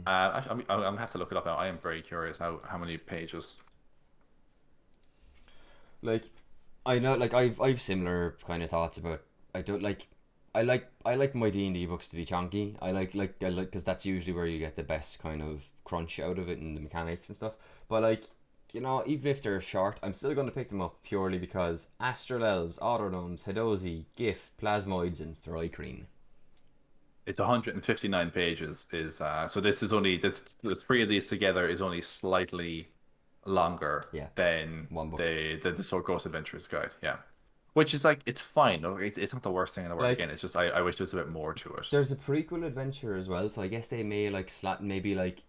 S1: Actually, I'm gonna have to look it up now. I am very curious how many pages.
S2: Like, I know, like I've similar kind of thoughts about. I like my D&D books to be chunky. I like because that's usually where you get the best kind of crunch out of it and the mechanics and stuff. But like, even if they're short, I'm still going to pick them up purely because Astral Elves, Autonomes, Hadozi, Gif, Plasmoids, and Thrycreen.
S1: It's 159 pages. So this is only the 3 of these together is only slightly longer than
S2: one book.
S1: the Sword Coast Adventures Guide. Yeah, which is like it's fine. It's not the worst thing in the world. Again, it's just I wish there's a bit more to it.
S2: There's a prequel adventure as well, so I guess they may like slot maybe like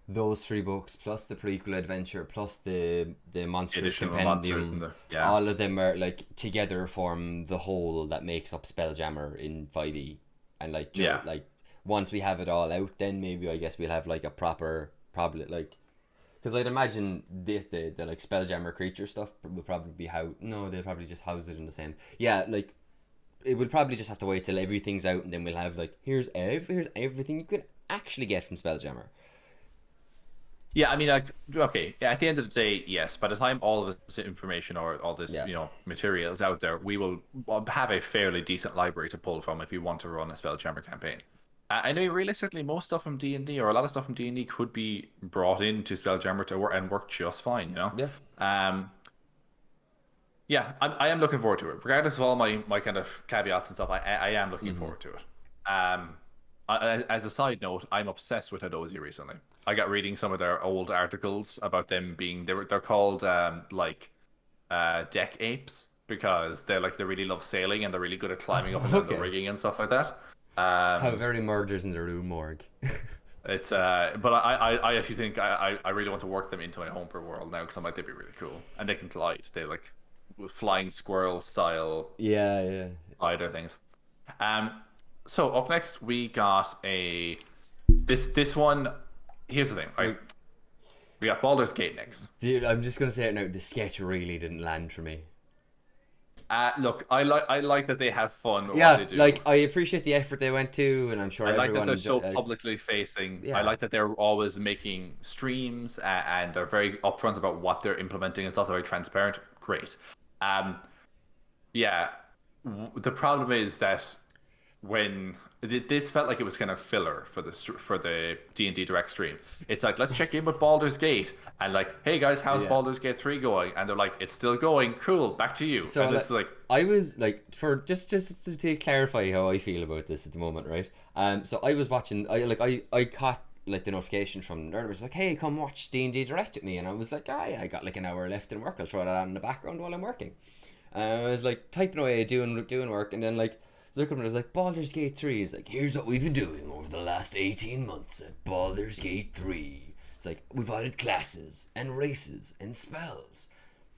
S2: those 3 books plus the prequel adventure plus the monstrous compendium. All of them are like together form the whole that makes up Spelljammer in 5e. And like once we have it all out, then maybe I guess we'll have like a proper probably like, because I'd imagine the like Spelljammer creature stuff will probably be they'll probably just house it in the same. Yeah, like it would probably just have to wait till everything's out, and then we'll have like here's everything you could actually get from Spelljammer.
S1: Yeah, I mean, like, okay, at the end of the day, yes, by the time all of this information or all this, material is out there, we will have a fairly decent library to pull from if you want to run a Spelljammer campaign. I know realistically most stuff from D&D or a lot of stuff from D&D could be brought into Spelljammer to work just fine,
S2: Yeah.
S1: I am looking forward to it. Regardless of all my kind of caveats and stuff, I am looking forward to it. As a side note, I'm obsessed with Hadozi recently. I got reading some of their old articles about them being they're called deck apes because they really love sailing and they're really good at climbing up and down the rigging and stuff like that.
S2: How very murders in the room morgue.
S1: It's but I actually think I really want to work them into my homebrew world now because I'm like they'd be really cool and they can glide. They like flying squirrel style.
S2: Yeah.
S1: Spider things. So up next we got this one. Here's the thing, right? We got Baldur's Gate next.
S2: Dude, I'm just gonna say it now. The sketch really didn't land for me.
S1: Look, I like that they have fun with what they do.
S2: Like I appreciate the effort they went to, and I'm sure
S1: I like that they're so publicly facing. Yeah. I like that they're always making streams and they're very upfront about what they're implementing and stuff. They're very transparent. Great. The problem is that when this felt like it was kind of filler for the D&D Direct stream. It's like, let's check in with Baldur's Gate and like, hey guys, how's Baldur's Gate 3 going? And they're like, it's still going. Cool, back to you.
S2: So
S1: and it's like
S2: I was like, for just to clarify how I feel about this at the moment, right? So I was watching. I caught like the notification from Nerd, was like, hey, come watch D&D Direct with me, and I was like, I got like an hour left in work. I'll throw that on in the background while I'm working. I was like typing away, doing work, and then like. So look at me, I was like, Baldur's Gate 3 is like, here's what we've been doing over the last 18 months at Baldur's Gate 3. It's like, we've added classes and races and spells.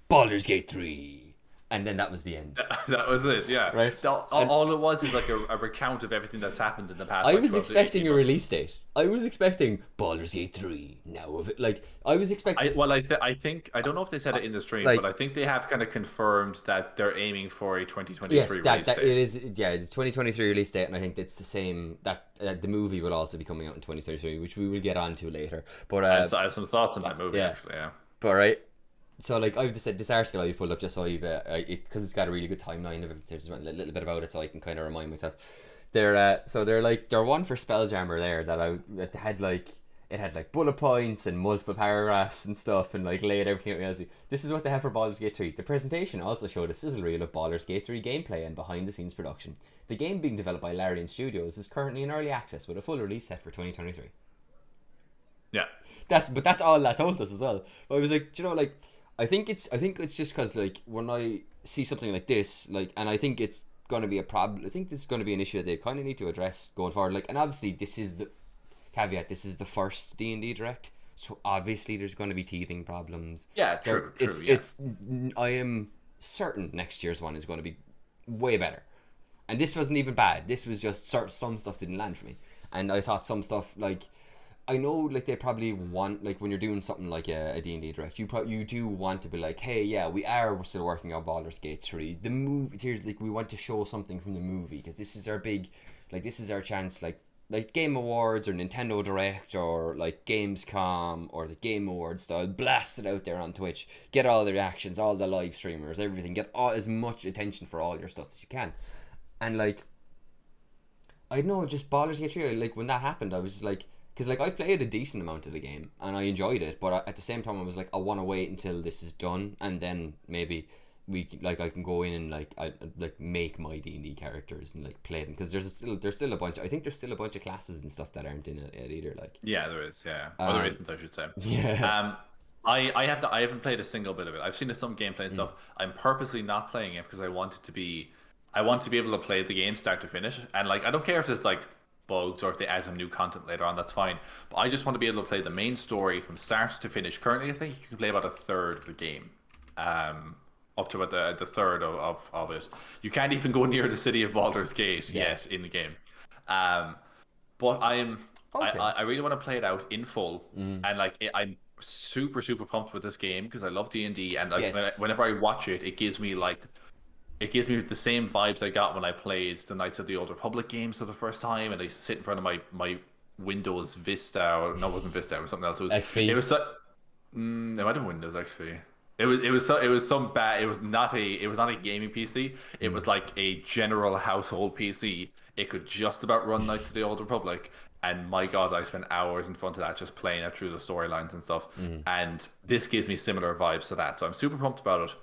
S2: Baldur's Gate 3. And then that was the end.
S1: That was it, yeah.
S2: Right.
S1: All it was is like a recount of everything that's happened in the past.
S2: I was expecting a release date. I was expecting Baldur's Gate 3 now of it. Like, I was expecting...
S1: I think, I don't know if they said it in the stream, but I think they have kind of confirmed that they're aiming for a 2023 release date.
S2: It is, yeah, the 2023 release date, and I think it's the same, that the movie will also be coming out in 2023, which we will get on to later. But
S1: I have some thoughts on that movie, actually, yeah.
S2: But, right, so, like, I've just said, this article I've pulled up just so I've, because it's got a really good timeline of it, there's a little bit about it, so I can kind of remind myself. They're one for Spelljammer there that had like, it had like bullet points and multiple paragraphs and stuff and like laid everything out. This is what they have for Baldur's Gate 3. The presentation also showed a sizzle reel of Baldur's Gate 3 gameplay and behind the scenes production. The game being developed by Larian Studios is currently in early access with a full release set for 2023.
S1: Yeah.
S2: That's all that told us as well. But I was like, like, I think it's just because like when I see something like this, like, and I think it's going to be a problem. I think this is going to be an issue that they kind of need to address going forward. Like, and obviously this is the caveat. This is the first D&D Direct, so obviously there's going to be teething problems.
S1: Yeah, true.
S2: I am certain next year's one is going to be way better. And this wasn't even bad. This was just some stuff didn't land for me, and I thought some stuff, like, I know, like, they probably want, like, when you're doing something like a D&D Direct, you do want to be like, hey, yeah, we're still working on Baldur's Gate 3. The movie, here's, like, we want to show something from the movie, because this is our big, like, this is our chance, like Game Awards or Nintendo Direct or, like, Gamescom or the Game Awards style, blast it out there on Twitch, get all the reactions, all the live streamers, everything, get as much attention for all your stuff as you can. And, like, I don't know, just Baldur's Gate 3, like, when that happened, I was just like, because, like, I played a decent amount of the game and I enjoyed it, but at the same time I was like, I want to wait until this is done and then maybe I can go in and I make my D&D characters and like play them, because there's still a bunch. I think there's still a bunch of classes and stuff that aren't in it either. Like,
S1: yeah, there is. Yeah, there isn't, I should say.
S2: Yeah.
S1: I haven't played a single bit of it. I've seen some gameplay and stuff. I'm purposely not playing it because I want to be able to play the game start to finish, and like I don't care if there's like bugs or if they add some new content later on, that's fine, but I just want to be able to play the main story from start to finish. Currently I think you can play about a third of the game, up to about the third of it. You can't even go near the city of Baldur's Gate yet in the game, but I really want to play it out in full, and like I'm super pumped with this game because I love D&D, and like, whenever I watch it, it gives me the same vibes I got when I played the Knights of the Old Republic games for the first time, and I used to sit in front of my Windows Vista, or no, it wasn't Vista, it was something else. It was XP. It was it might have been Windows XP. It was some bad. It was not a gaming PC. It was like a general household PC. It could just about run Knights of the Old Republic, and my God, I spent hours in front of that just playing it through the storylines and stuff. And this gives me similar vibes to that, so I'm super pumped about it.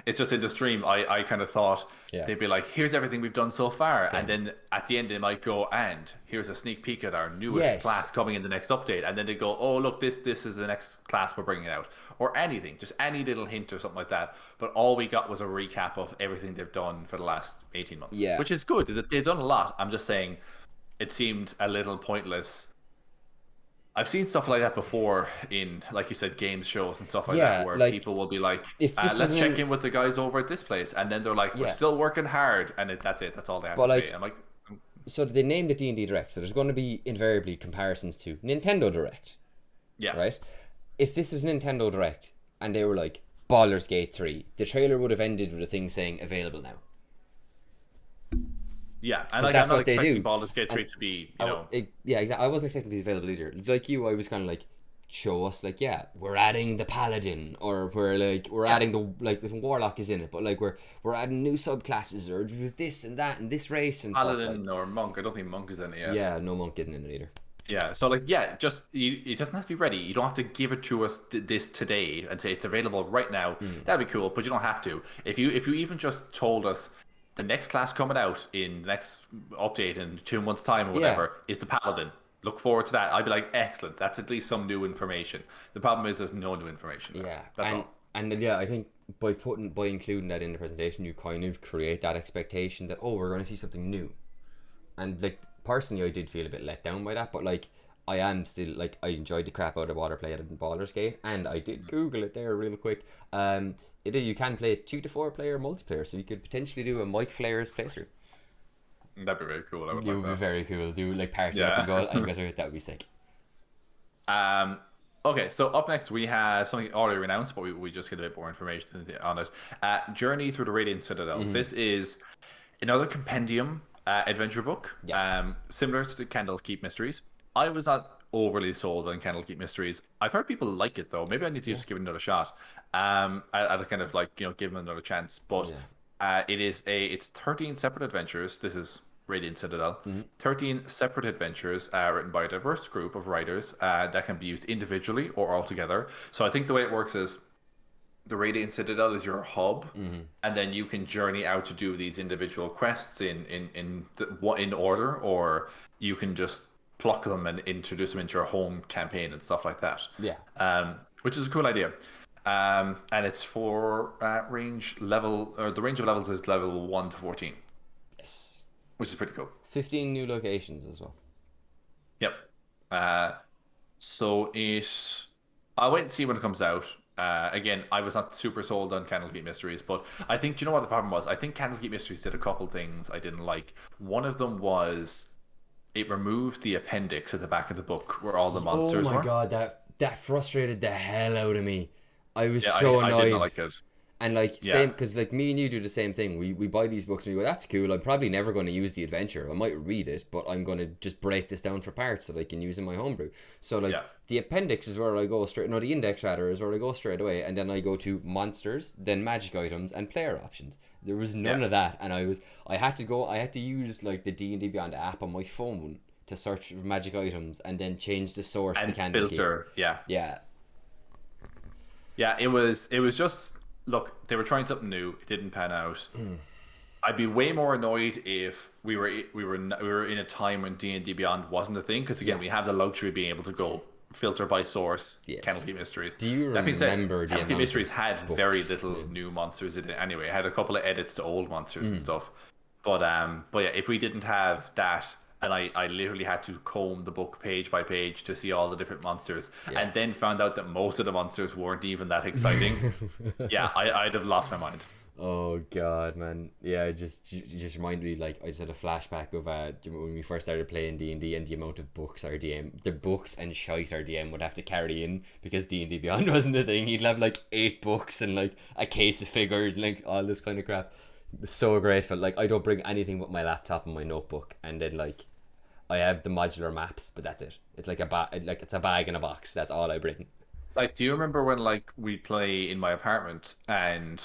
S1: It's just in the stream, I kind of thought they'd be like, here's everything we've done so far. And then at the end, they might go, and here's a sneak peek at our newest class coming in the next update. And then they go, oh, look, this is the next class we're bringing out. Or anything, just any little hint or something like that. But all we got was a recap of everything they've done for the last 18 months. Yeah. Which is good. They've done a lot. I'm just saying it seemed a little pointless. I've seen stuff like that before in, like you said, games shows and stuff like that, where like, people will be like, let's check in with the guys over at this place. And then they're like, we're still working hard. And that's it. That's all they have to say. I'm like...
S2: So they named it D&D Direct. So there's going to be invariably comparisons to Nintendo Direct. Yeah. Right? If this was Nintendo Direct and they were like, Baldur's Gate 3, the trailer would have ended with a thing saying available now.
S1: Yeah, and like, that's what they do. Baldur's Gate 3 to be,
S2: exactly. I wasn't expecting to be available either. Like you, I was kind of like, show us, like, we're adding the paladin, or we're adding the warlock is in it, but like we're adding new subclasses, or this and that and this race and
S1: paladin
S2: stuff.
S1: Paladin or monk. I don't think monk is in it yet.
S2: Yeah, no monk isn't in it either.
S1: Yeah, so like, just it doesn't have to be ready. You don't have to give it to us this today and say it's available right now. That'd be cool, but you don't have to. If you even just told us the next class coming out in the next update in 2 months' time or whatever is the paladin. Look forward to that. I'd be like, excellent. That's at least some new information. The problem is there's no new information there. Yeah, that's all.
S2: And I think by including that in the presentation, you kind of create that expectation that we're going to see something new. And like personally, I did feel a bit let down by that. But like, I am still like I enjoyed the crap out of water play in Baldur's Gate, and I did Google it there real quick. You can play 2 to 4 player multiplayer, so you could potentially do a Micflayers playthrough.
S1: That'd be very cool. I would
S2: It would be very cool. Do like party up and go through it. That would be sick.
S1: Okay, so up next we have something already announced, but we just get a bit more information on it. Journey Through the Radiant Citadel. This is another compendium adventure book, similar to the Candlekeep Mysteries. I was not overly sold on Candlekeep Mysteries. I've heard people like it though. Maybe I need to just give it another shot. I'd kind of like give them another chance. But it's 13 separate adventures. This is Radiant Citadel. 13 separate adventures written by a diverse group of writers that can be used individually or all together. So I think the way it works is the Radiant Citadel is your hub, and then you can journey out to do these individual quests in order, or you can just pluck them and introduce them into your home campaign and stuff like that. Which is a cool idea. And it's for the range of levels is level 1 to 14. Which is pretty cool.
S2: 15 new locations as well.
S1: Yep. I'll wait and see when it comes out. Again, I was not super sold on Candlekeep Mysteries, but I think, do you know what the problem was? I think Candlekeep Mysteries did a couple things I didn't like. One of them was it removed the appendix at the back of the book where all the monsters were.
S2: Oh my god, that frustrated the hell out of me. I was so annoyed.
S1: I didn't like it.
S2: And same, because me and you do the same thing. We buy these books and we go, that's cool. I'm probably never going to use the adventure. I might read it, but I'm going to just break this down for parts that I can use in my homebrew. So the appendix is where I go straight. No, the index rather is where I go straight away, and then I go to monsters, then magic items, and player options. There was none of that, and I had to use the D&D Beyond app on my phone to search for magic items, and then change the source
S1: and
S2: to Candlekeep.
S1: Filter. Yeah. It was just. Look, they were trying something new. It didn't pan out. I'd be way more annoyed if we were in a time when D&D Beyond wasn't a thing, because again, we have the luxury of being able to go filter by source. Candlekeep Mysteries.
S2: Do you remember
S1: Candlekeep Mysteries had very little new monsters in it anyway. It had a couple of edits to old monsters and stuff. But yeah, if we didn't have that, and I literally had to comb the book page by page to see all the different monsters, and then found out that most of the monsters weren't even that exciting. I'd have lost my mind.
S2: Oh god, man. Yeah, you just remind me, I just had a flashback of when we first started playing D&D, and the amount of books the books and shite our DM would have to carry in, because D&D Beyond wasn't a thing. He'd have 8 books and a case of figures and all this kind of crap. So grateful. I don't bring anything but my laptop and my notebook, and then I have the modular maps, but that's it. It's it's a bag in a box. That's all I bring.
S1: Do you remember when we play in my apartment, and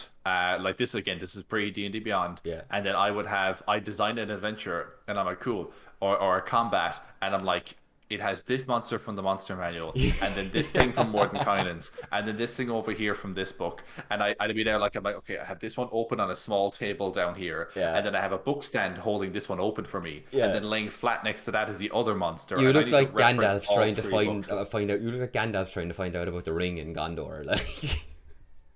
S1: this is pre D&D Beyond, and then I designed an adventure, and I'm like, cool, or a combat, and I'm like, it has this monster from the monster manual, and then this thing from Mordenkainen's, and then this thing over here from this book, and I'd be there I'm like, okay, I have this one open on a small table down here, and then I have a book stand holding this one open for me, and then laying flat next to that is the other monster.
S2: You look like Gandalf trying to find out. You look like Gandalf trying to find out about the ring in Gondor.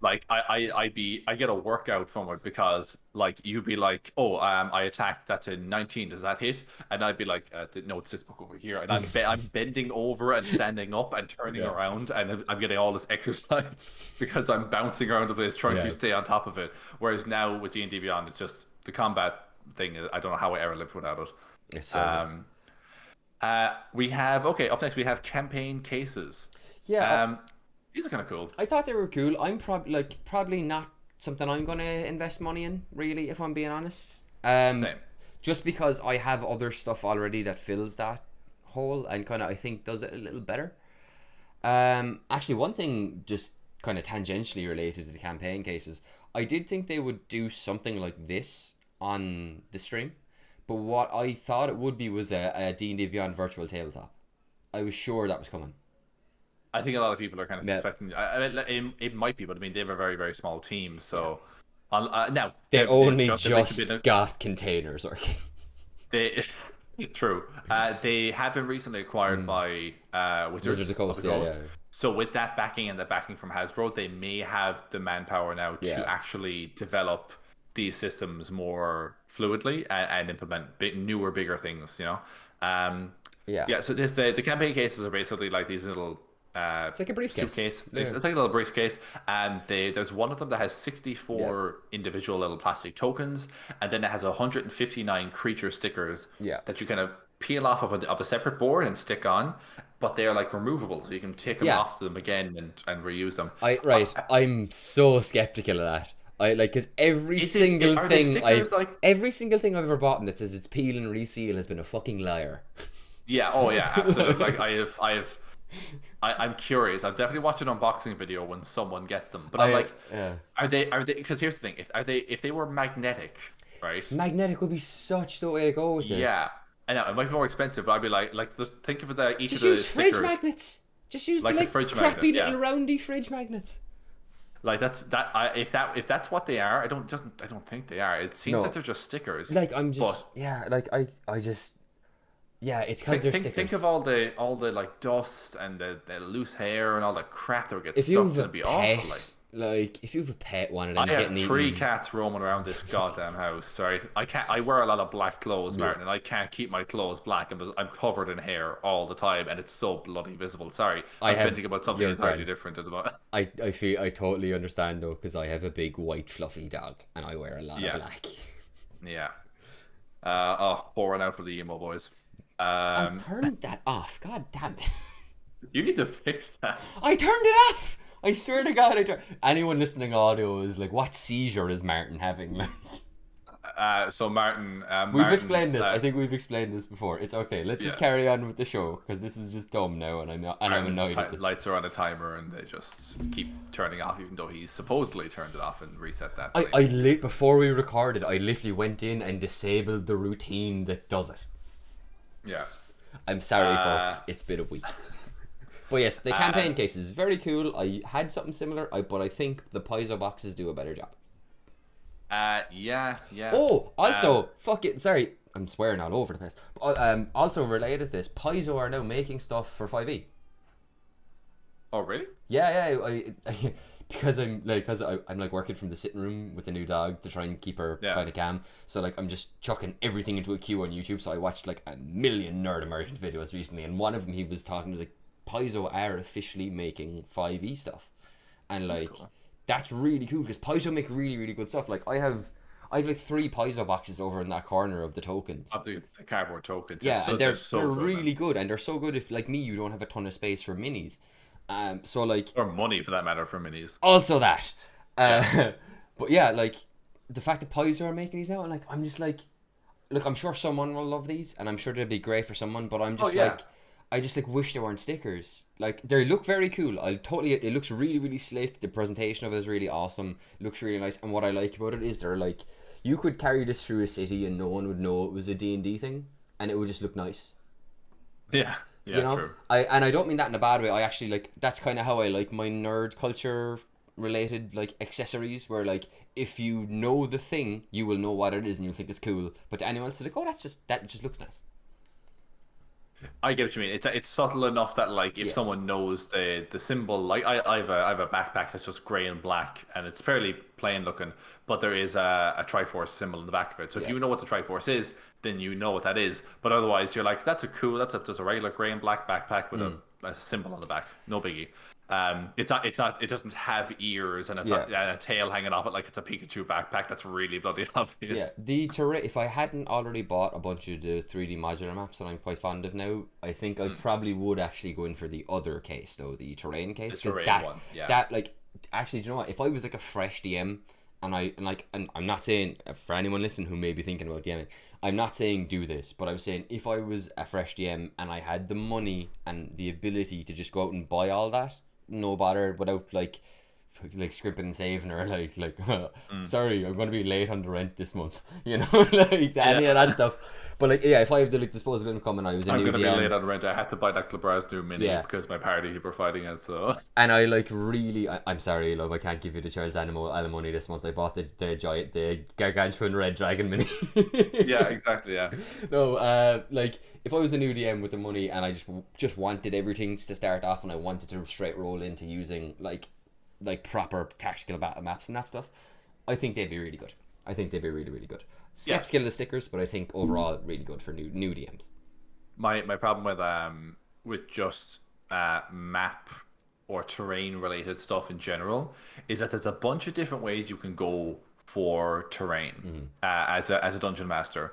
S1: I get a workout from it, because you'd be like, oh, I attacked, that's a 19, does that hit? And I'd be like, no, it's this book over here, and I'm bending over and standing up and turning around, and I'm getting all this exercise because I'm bouncing around the place trying to stay on top of it. Whereas now with D&D Beyond, it's just the combat thing. I don't know how I ever lived without it.
S2: It's so
S1: we have up next we have campaign cases. These are kind of cool.
S2: I thought they were cool. I'm probably not something I'm going to invest money in, really, if I'm being honest.
S1: Same.
S2: Just because I have other stuff already that fills that hole and kind of, I think, does it a little better. Actually, one thing just kind of tangentially related to the campaign cases, I did think they would do something like this on the stream, but what I thought it would be was a D&D Beyond Virtual Tabletop. I was sure that was coming.
S1: I think a lot of people are kind of suspecting. It might be, but I mean, they have a very, very small team, so now
S2: they only just got containers working.
S1: True. They have been recently acquired by Wizards of the Coast. So with that backing and the backing from Hasbro, they may have the manpower now to actually develop these systems more fluidly and implement newer, bigger things. Yeah. So the campaign cases are basically like these little
S2: It's like a briefcase.
S1: suitcase.
S2: Yeah.
S1: It's like a little briefcase, and there's one of them that has 64 individual little plastic tokens, and then it has 159 creature stickers
S2: Yeah.
S1: that you kind of peel off of a separate board and stick on, but they are like removable, so you can take them off them again and reuse them.
S2: I'm so skeptical of that. I like because every single thing I've ever bought that says it's peel and reseal has been a fucking liar.
S1: Yeah. Oh yeah. Absolutely. Like I'm curious. I've definitely watched an unboxing video when someone gets them, but are they? Because here's the thing: if they were magnetic, right?
S2: Magnetic would be such the way to go with this.
S1: Yeah, I know it might be more expensive, but I'd be like think of each
S2: just
S1: of the
S2: use fridge
S1: stickers.
S2: magnets. Just use
S1: Like
S2: the
S1: the fridge
S2: crappy
S1: magnet,
S2: little roundy fridge magnets.
S1: Like if that's what they are, I don't think they are. It seems like they're just stickers.
S2: Like it's because they're stickers.
S1: Think of all the like dust and the loose hair and all the crap that would get stuffed. It'd be awful.
S2: Like if you have a pet, one of them
S1: I have 3 cats roaming around this goddamn house. Right, I wear a lot of black clothes, Martin, and I can't keep my clothes black, and I'm covered in hair all the time, and it's so bloody visible. Sorry, I've been thinking about something entirely different at the moment.
S2: I totally understand though, because I have a big white fluffy dog, and I wear a lot of black.
S1: Yeah. Pouring out for the emo boys.
S2: I turned that off. God damn it!
S1: You need to fix that.
S2: I turned it off. I swear to God, anyone listening audio is like, what seizure is Martin having?
S1: So Martin,
S2: we've explained this. I think we've explained this before. It's okay. Let's just carry on with the show because this is just dumb now, and I'm annoyed at this.
S1: Lights are on a timer, and they just keep turning off, even though he supposedly turned it off and reset that.
S2: Before we recorded, I literally went in and disabled the routine that does it.
S1: Yeah.
S2: I'm sorry, folks. It's been a week. But yes, the campaign case is very cool. I had something similar, but I think the Paizo boxes do a better job.
S1: Yeah.
S2: Oh, also, fuck it. Sorry, I'm swearing all over the place. Also related to this, Paizo are now making stuff for 5e.
S1: Oh, really?
S2: Yeah. Because I'm like working from the sitting room with the new dog to try and keep her kind of calm. So like I'm just chucking everything into a queue on YouTube. So I watched like a million nerd immersion videos recently, and one of them he was talking to the Paizo are officially making 5e stuff, and like that's really cool because Paizo make really, really good stuff. Like I have like 3 Paizo boxes over in that corner of the tokens.
S1: Of the cardboard tokens.
S2: Yeah, and they're really good, and they're so good if like me, you don't have a ton of space for minis. So like,
S1: or money for that matter for minis.
S2: Also that, but yeah, like the fact that Paizo are making these now, and like I'm just like, look, I'm sure someone will love these, and I'm sure they'll be great for someone. But I'm just I just like wish they weren't stickers. Like they look very cool. It looks really, really slick. The presentation of it is really awesome. It looks really nice. And what I like about it is they're like, you could carry this through a city and no one would know it was a D&D thing, and it would just look nice.
S1: Yeah,
S2: you know?
S1: True.
S2: I don't mean that in a bad way. I actually like, that's kind of how I like my nerd culture related like accessories, where like if you know the thing, you will know what it is and you'll think it's cool. But to anyone else, like, oh, that just looks nice.
S1: I get what you mean. It's subtle enough that like if someone knows the symbol, like I have a backpack that's just grey and black and it's fairly plain looking, but there is a Triforce symbol in the back of it. So if you know what the Triforce is, then you know what that is. But otherwise, you're like, that's just a regular grey and black backpack with a symbol on the back. No biggie. It doesn't have ears and a tail hanging off it like it's a Pikachu backpack. That's really bloody obvious.
S2: Yeah, the terrain. If I hadn't already bought a bunch of the 3D modular maps that I'm quite fond of now, I think I probably would actually go in for the other case though, the terrain case, because that like actually, do you know what? If I was like a fresh DM and I'm not saying for anyone listening who may be thinking about DMing, I'm not saying do this, but I was saying if I was a fresh DM and I had the money and the ability to just go out and buy all that, no bother, without like scrimping and saving, or like sorry, I'm going to be late on the rent this month, you know, like any of that stuff. But like, yeah, if I have the like disposable income and I was a new DM,
S1: I'm going to be late on rent. I had to buy that Clabraz new mini because my party were fighting it. So, and
S2: I like really, I'm sorry, love, I can't give you the child's alimony this month. I bought the Gargantuan red dragon mini.
S1: Yeah, exactly. Yeah.
S2: No, like if I was a new DM with the money and I just wanted everything to start off and I wanted to straight roll into using like proper tactical battle maps and that stuff, I think they'd be really good. I think they'd be really, really good. Skeptical of the stickers, but I think overall really good for new DMs.
S1: my problem with just map or terrain related stuff in general is that there's a bunch of different ways you can go for terrain as a dungeon master.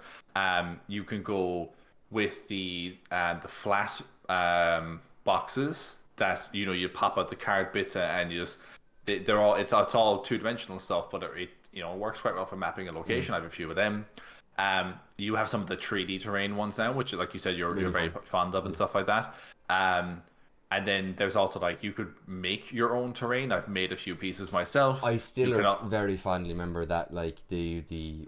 S1: You can go with the flat boxes that you pop out the card bits and you just they're all it's all two-dimensional stuff, but it works quite well for mapping a location. I have a few of them. You have some of the 3D terrain ones now, which, like you said, you're very fond of and stuff like that. And then there's also like you could make your own terrain. I've made a few pieces myself.
S2: I still very fondly remember that, like the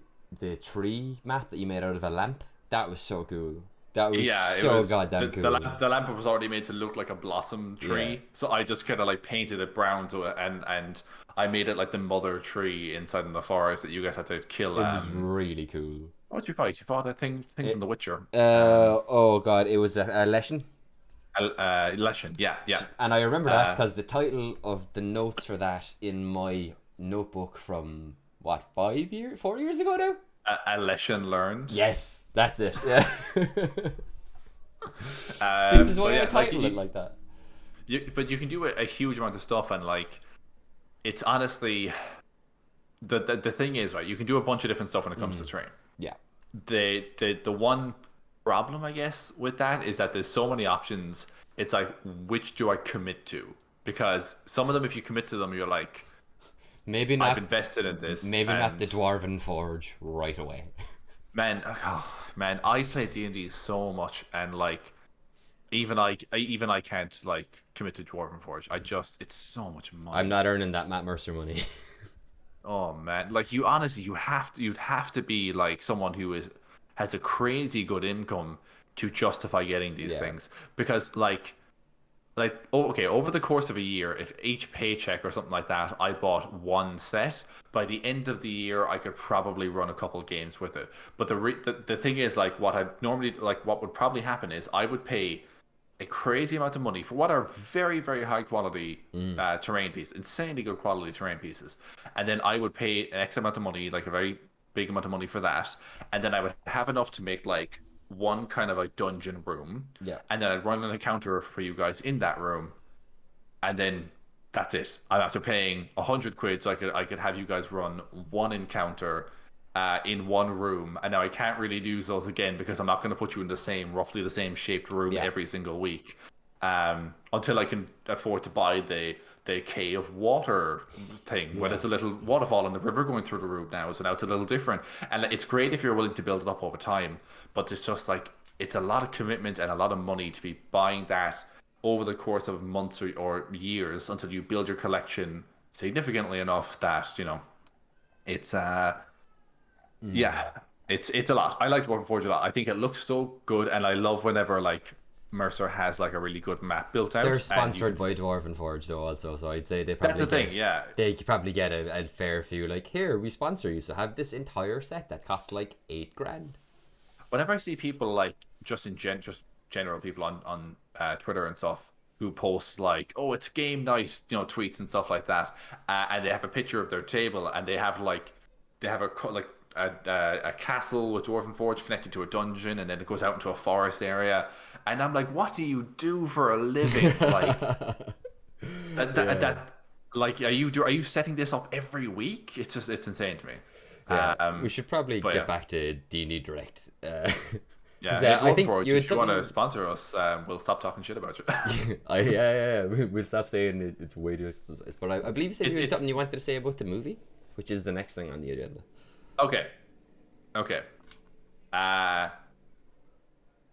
S2: tree map that you made out of a lamp. That was so cool. That was so goddamn cool.
S1: The lamp was already made to look like a blossom tree, so I just kind of like painted it brown to it, and I made it like the mother tree inside in the forest that you guys had to kill.
S2: It was really cool.
S1: What did you fight? You fought a thing from The Witcher.
S2: Oh god, it was a Leshen.
S1: Leshen, yeah.
S2: And I remember that because the title of the notes for that in my notebook from 4 years ago now.
S1: A lesson learned.
S2: Yes, that's it. Yeah. This is why I titled it like that.
S1: But you can do a huge amount of stuff, and like, it's honestly the thing is, right, you can do a bunch of different stuff when it comes to terrain.
S2: Yeah.
S1: The one problem, I guess, with that is that there's so many options. It's like, which do I commit to? Because some of them, if you commit to them, you're like,
S2: maybe not.
S1: I've invested in this.
S2: Maybe not the Dwarven Forge right away.
S1: Man, I play D&D so much, and like, even I can't like commit to Dwarven Forge. It's so much money.
S2: I'm not earning that Matt Mercer money.
S1: Oh man, like you'd have to be like someone who has a crazy good income to justify getting these things, because over the course of a year, if each paycheck or something like that, I bought one set, by the end of the year I could probably run a couple games with it. But the thing is, like, what would probably happen is I would pay a crazy amount of money for what are very, very high quality terrain pieces, insanely good quality terrain pieces, and then I would pay an X amount of money, like a very big amount of money for that, and then I would have enough to make like one kind of a dungeon room, and then I'd run an encounter for you guys in that room, and then that's it. I'm after paying 100 quid, so I could have you guys run one encounter in one room, and now I can't really use those again because I'm not going to put you in roughly the same shaped room every single week, until I can afford to buy the cave of water thing, where there's a little waterfall in the river going through the room now, so now it's a little different. And it's great if you're willing to build it up over time, but it's just like, it's a lot of commitment and a lot of money to be buying that over the course of months or years until you build your collection significantly enough that it's it's a lot. I like Dwarven Forge a lot. I think it looks so good, and I love whenever like Mercer has like a really good map built out.
S2: They're sponsored by Dwarven Forge though also, so I'd say they probably
S1: that's the thing, yeah.
S2: They could probably get a fair few, like, here, we sponsor you, so have this entire set that costs like $8,000.
S1: Whenever I see people like just general people on Twitter and stuff who post like, oh, it's game night, tweets and stuff like that, and they have a picture of their table, and they have a castle with Dwarven Forge connected to a dungeon, and then it goes out into a forest area, and I'm like, what do you do for a living? Like, like, are you setting this up every week? It's insane to me.
S2: Yeah, we should probably get back to D&D Direct.
S1: I think if you want to sponsor us, we'll stop talking shit about you.
S2: We'll stop saying it's way too. But I believe you said you had something you wanted to say about the movie, which is the next thing on the agenda.
S1: Okay.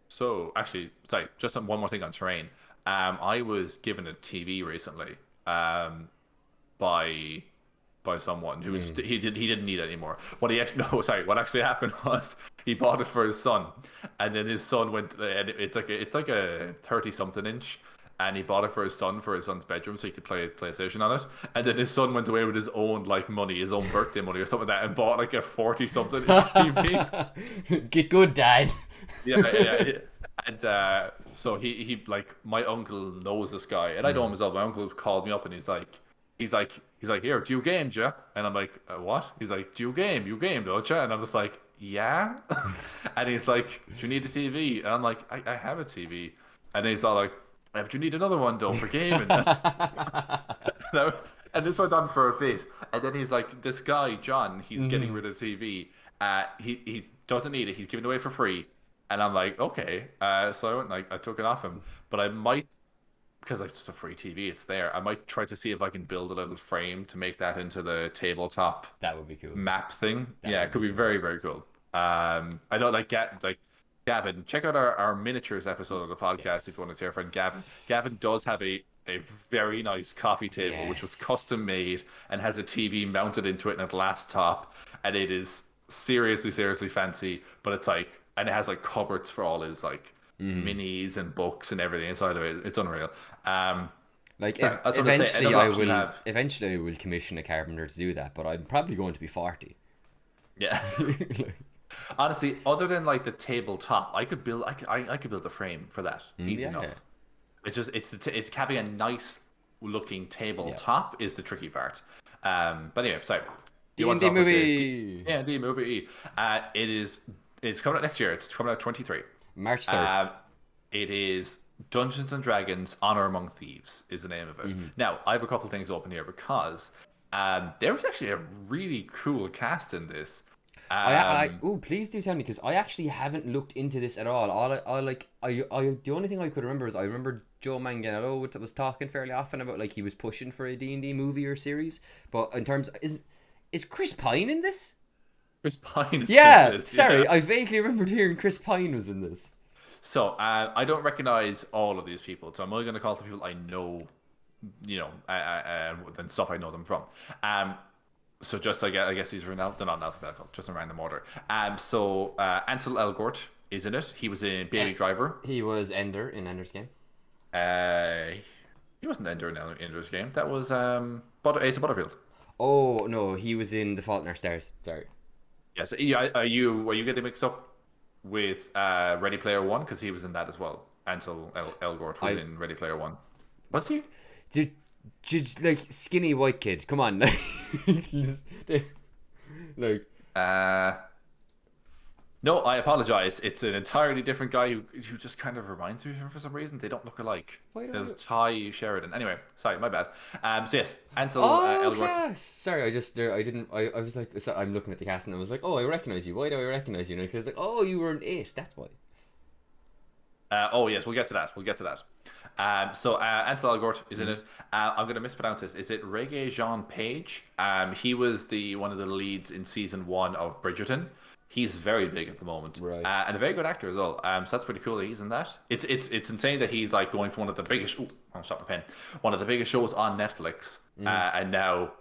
S1: So actually, sorry, just one more thing on terrain. I was given a TV recently, by someone who was he didn't need it anymore. What actually happened was he bought it for his son, and then his son went, and it's like a 30-something inch. And he bought it for his son's bedroom, so he could play PlayStation on it. And then his son went away with his own money, his own birthday money or something like that, and bought like a 40-something inch TV.
S2: Get good, Dad.
S1: Yeah. And so he like, my uncle knows this guy, and I know him as well. My uncle called me up, and he's like, here, do you game, ja? And I'm like, what? He's like, do you game? You game, don't you? And I'm just like, yeah. And he's like, do you need a TV? And I'm like, I have a TV. And he's all like, yeah, but you need another one though for gaming. And this went on for a bit. And then he's like, this guy, John, he's getting rid of the TV. He doesn't need it. He's giving it away for free. And I'm like, okay. So I went and I took it off him. But I might, because it's just a free TV, it's there. I might try to see if I can build a little frame to make that into the tabletop.
S2: That would be cool.
S1: Map thing. Yeah, it could be very, very cool. I know, Gavin, check out our miniatures episode of the podcast if you want to see our friend Gavin. Gavin does have a very nice coffee table, which was custom made and has a TV mounted into it and a glass top. And it is seriously, seriously fancy. But it's like, and it has like cupboards for all his like minis and books and everything inside of it. It's unreal.
S2: Eventually I will commission a carpenter to do that, but I'm probably going to be 40.
S1: Yeah. Honestly, other than like the tabletop, I could build a frame for that. Easy enough. It's just it's having a nice looking tabletop is the tricky part. But anyway, sorry.
S2: D&D movie.
S1: D&D movie. It's coming out next year. It's coming out 23.
S2: March 3rd.
S1: It is Dungeons and Dragons: Honor Among Thieves is the name of it. Now, I have a couple of things open here because there was actually a really cool cast in this.
S2: Please do tell me, because I actually haven't looked into this at all. The only thing I could remember is I remember Joe Manganiello was talking fairly often about like he was pushing for a D&D movie or series. But in terms of, is Chris Pine in this?
S1: Chris Pine is
S2: in
S1: this.
S2: Sorry, I vaguely remembered hearing Chris Pine was in this.
S1: So I don't recognize all of these people, so I'm only going to call the people I know, and stuff I know them from. So just I guess these are they're not in alphabetical, just in random order. So Ansel Algorith is in it. He was in Baby Driver.
S2: He was Ender in Ender's Game.
S1: He wasn't Ender in Ender's Game. That was Ace of Butterfield.
S2: Oh no, he was in The Fault in Our Stars. Sorry.
S1: Yes. Are you getting mixed up with Ready Player One, because he was in that as well? Ansel Elgort was in Ready Player One. Was he?
S2: Just like skinny white kid. Come on.
S1: No, I apologize. It's an entirely different guy who just kind of reminds me of him for some reason. They don't look alike. It was Ty Sheridan. Anyway, sorry, my bad. So yes, Ansel Elgort.
S2: Class. Sorry, I was like, I'm looking at the cast and I was like, oh, I recognize you. Why do I recognize you? Because I was like, oh, you were in 8. That's why.
S1: Yes, we'll get to that. So Ansel Algort is in it. I'm going to mispronounce this. Is it Regé Jean Page? He was one of the leads in season 1 of Bridgerton. He's very big at the moment,
S2: right.
S1: And a very good actor as well. So that's pretty cool that he's in that. It's insane that he's like going for one of the biggest. One of the biggest shows on Netflix, and now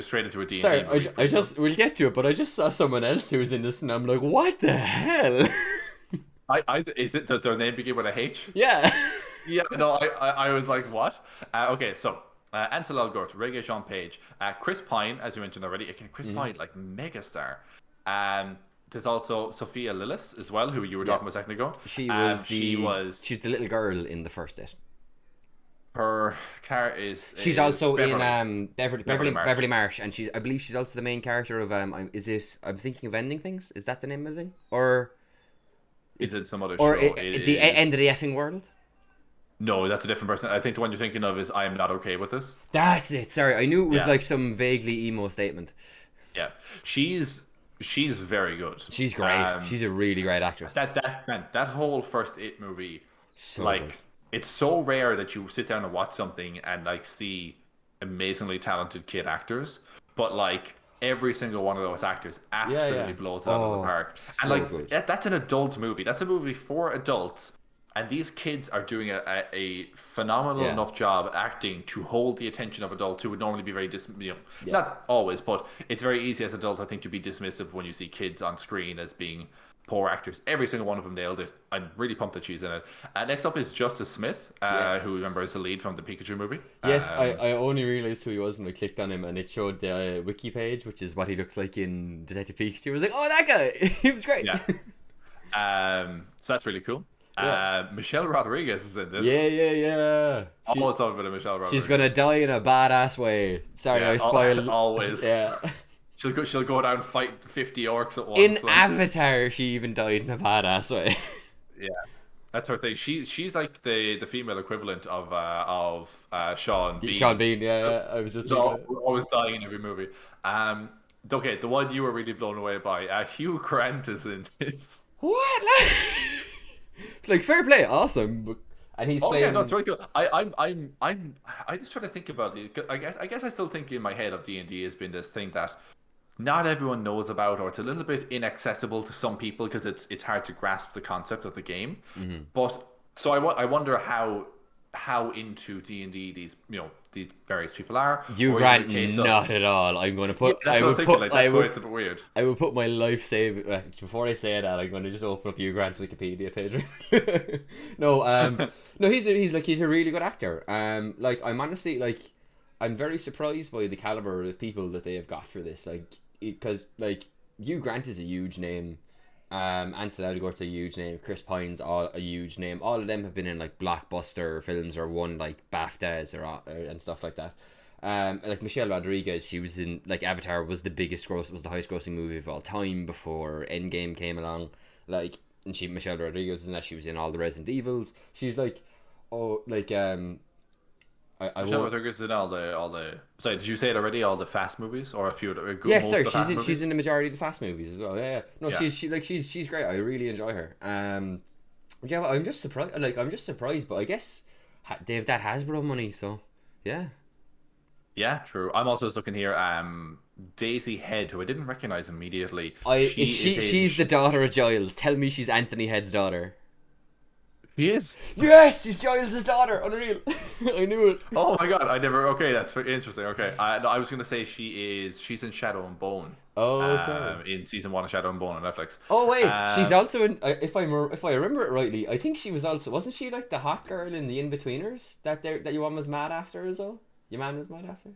S1: straight into a D&D movie.
S2: Sorry, we'll get to it, but I just saw someone else who was in this, and I'm like, what the hell?
S1: Does their name begin with a H?
S2: Yeah.
S1: Yeah. No, I was like, what? Okay, so. Ansel Elgort, Regé Jean Page, Chris Pine, as you mentioned already. Again, Chris Pine, like megastar. There's also Sophia Lillis as well, who you were talking about a second ago.
S2: She's the little girl in the first It.
S1: Her character is.
S2: She's also
S1: Beverly.
S2: in Beverly Marsh, and I believe she's also the main character of I'm thinking of Ending Things. Is that the name of the thing, or
S1: is it some other
S2: or
S1: show?
S2: The End of the Effing World?
S1: No, that's a different person. I think the one you're thinking of is I Am Not Okay With This.
S2: That's it. Sorry, I knew it was like some vaguely emo statement.
S1: Yeah, she's very good.
S2: She's great. She's a really great actress.
S1: That whole first It movie,
S2: good.
S1: It's so rare that you sit down and watch something and like see amazingly talented kid actors, but like every single one of those actors absolutely blows it out of the park.
S2: So
S1: and
S2: good.
S1: That's an adult movie. That's a movie for adults. And these kids are doing a phenomenal enough job acting to hold the attention of adults who would normally be very not always, but it's very easy as adults, I think, to be dismissive when you see kids on screen as being poor actors. Every single one of them nailed it. I'm really pumped that she's in it. Next up is Justice Smith, who remember is the lead from the Pikachu movie.
S2: Yes, I only realized who he was when I clicked on him, and it showed the wiki page, which is what he looks like in Detective Pikachu. I was like, oh, that guy! He was great.
S1: Yeah. So that's really cool. Michelle Rodriguez is in this.
S2: Yeah.
S1: Almost a bit of Michelle Rodriguez.
S2: She's gonna die in a badass way. Sorry, I spoiled.
S1: Always.
S2: Yeah.
S1: She'll go down and fight 50 orcs at once.
S2: In Avatar, she even died in a badass way.
S1: Yeah, that's her thing. She's like the female equivalent of Sean Bean.
S2: Sean Bean, yeah. I was just
S1: always dying in every movie. Okay, the one you were really blown away by, Hugh Grant is in this.
S2: What? Like fair play, awesome. And he's playing.
S1: Yeah, no, it's really cool. I just try to think about it. I guess I still think in my head of D&D has been this thing that not everyone knows about, or it's a little bit inaccessible to some people because it's hard to grasp the concept of the game.
S2: Mm-hmm.
S1: But so I wonder how into D&D these various people are.
S2: Hugh Grant, not at all. I'm going to put.
S1: Yeah, that's what I'm thinking. Like, that's why it's a bit weird.
S2: I will put my life save. Before I say that, I'm going to just open up Hugh Grant's Wikipedia page. No, he's a really good actor. Like I'm honestly like I'm very surprised by the caliber of people that they have got for this. Like because like Hugh Grant is a huge name. Ansel Algorith's a huge name. Chris Pine's a huge name. All of them have been in like blockbuster films or won like BAFTAs and stuff like that. Like Michelle Rodriguez, she was in like Avatar was the highest grossing movie of all time before Endgame came along. Like and Michelle Rodriguez in that, she was in all the Resident Evils. She's like
S1: Michelle Rodriguez in all the. Sorry, did you say it already? All the Fast movies, or a few?
S2: Yeah, sorry, she's in the majority of the Fast movies as well. Yeah. No, yeah. She's great. I really enjoy her. Yeah, but I'm just surprised. Like I'm just surprised, but I guess they've that Hasbro money, so yeah.
S1: Yeah, true. I'm also just looking here. Daisy Head, who I didn't recognize immediately.
S2: She's the daughter of Giles. Tell me she's Anthony Head's daughter.
S1: She is.
S2: Yes, she's Giles' daughter. Unreal. I knew it.
S1: Oh my god, I never. Okay, that's interesting. Okay, no, I was gonna say she's in Shadow and Bone.
S2: Oh, okay.
S1: In season 1 of Shadow and Bone on Netflix.
S2: Oh wait, she's also in. If I remember it rightly, I think she was also wasn't she like the hot girl in the In-Betweeners that your one was mad after as well? Your man was mad after.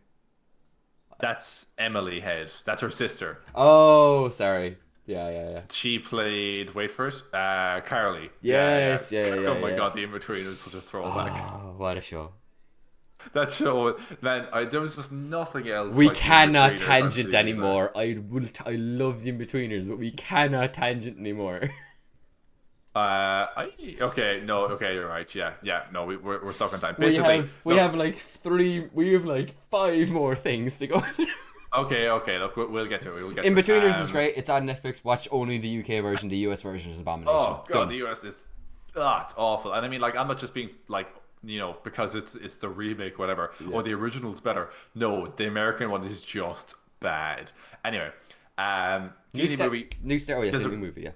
S1: That's Emily Head. That's her sister.
S2: Oh, sorry. Yeah.
S1: She played, wait for it, Carly.
S2: Yes, yeah.
S1: Oh my god, the In-Betweeners is such a throwback.
S2: Oh, what a show.
S1: That show, man, there was just nothing else.
S2: We cannot tangent anymore. I love the In-Betweeners, but we cannot tangent anymore.
S1: Okay, you're right. Yeah, no, we're stuck on time. Basically,
S2: we have like 5 more things to go through.
S1: Okay, look, we'll get to it.
S2: In-Betweeners is great. It's on Netflix. Watch only the UK version. The US version is abomination.
S1: Oh god, the US, it's awful. And I mean, like, I'm not just being like, because it's the remake, whatever, or the original's better. No, the American one is just bad. Anyway,
S2: new movie, yeah.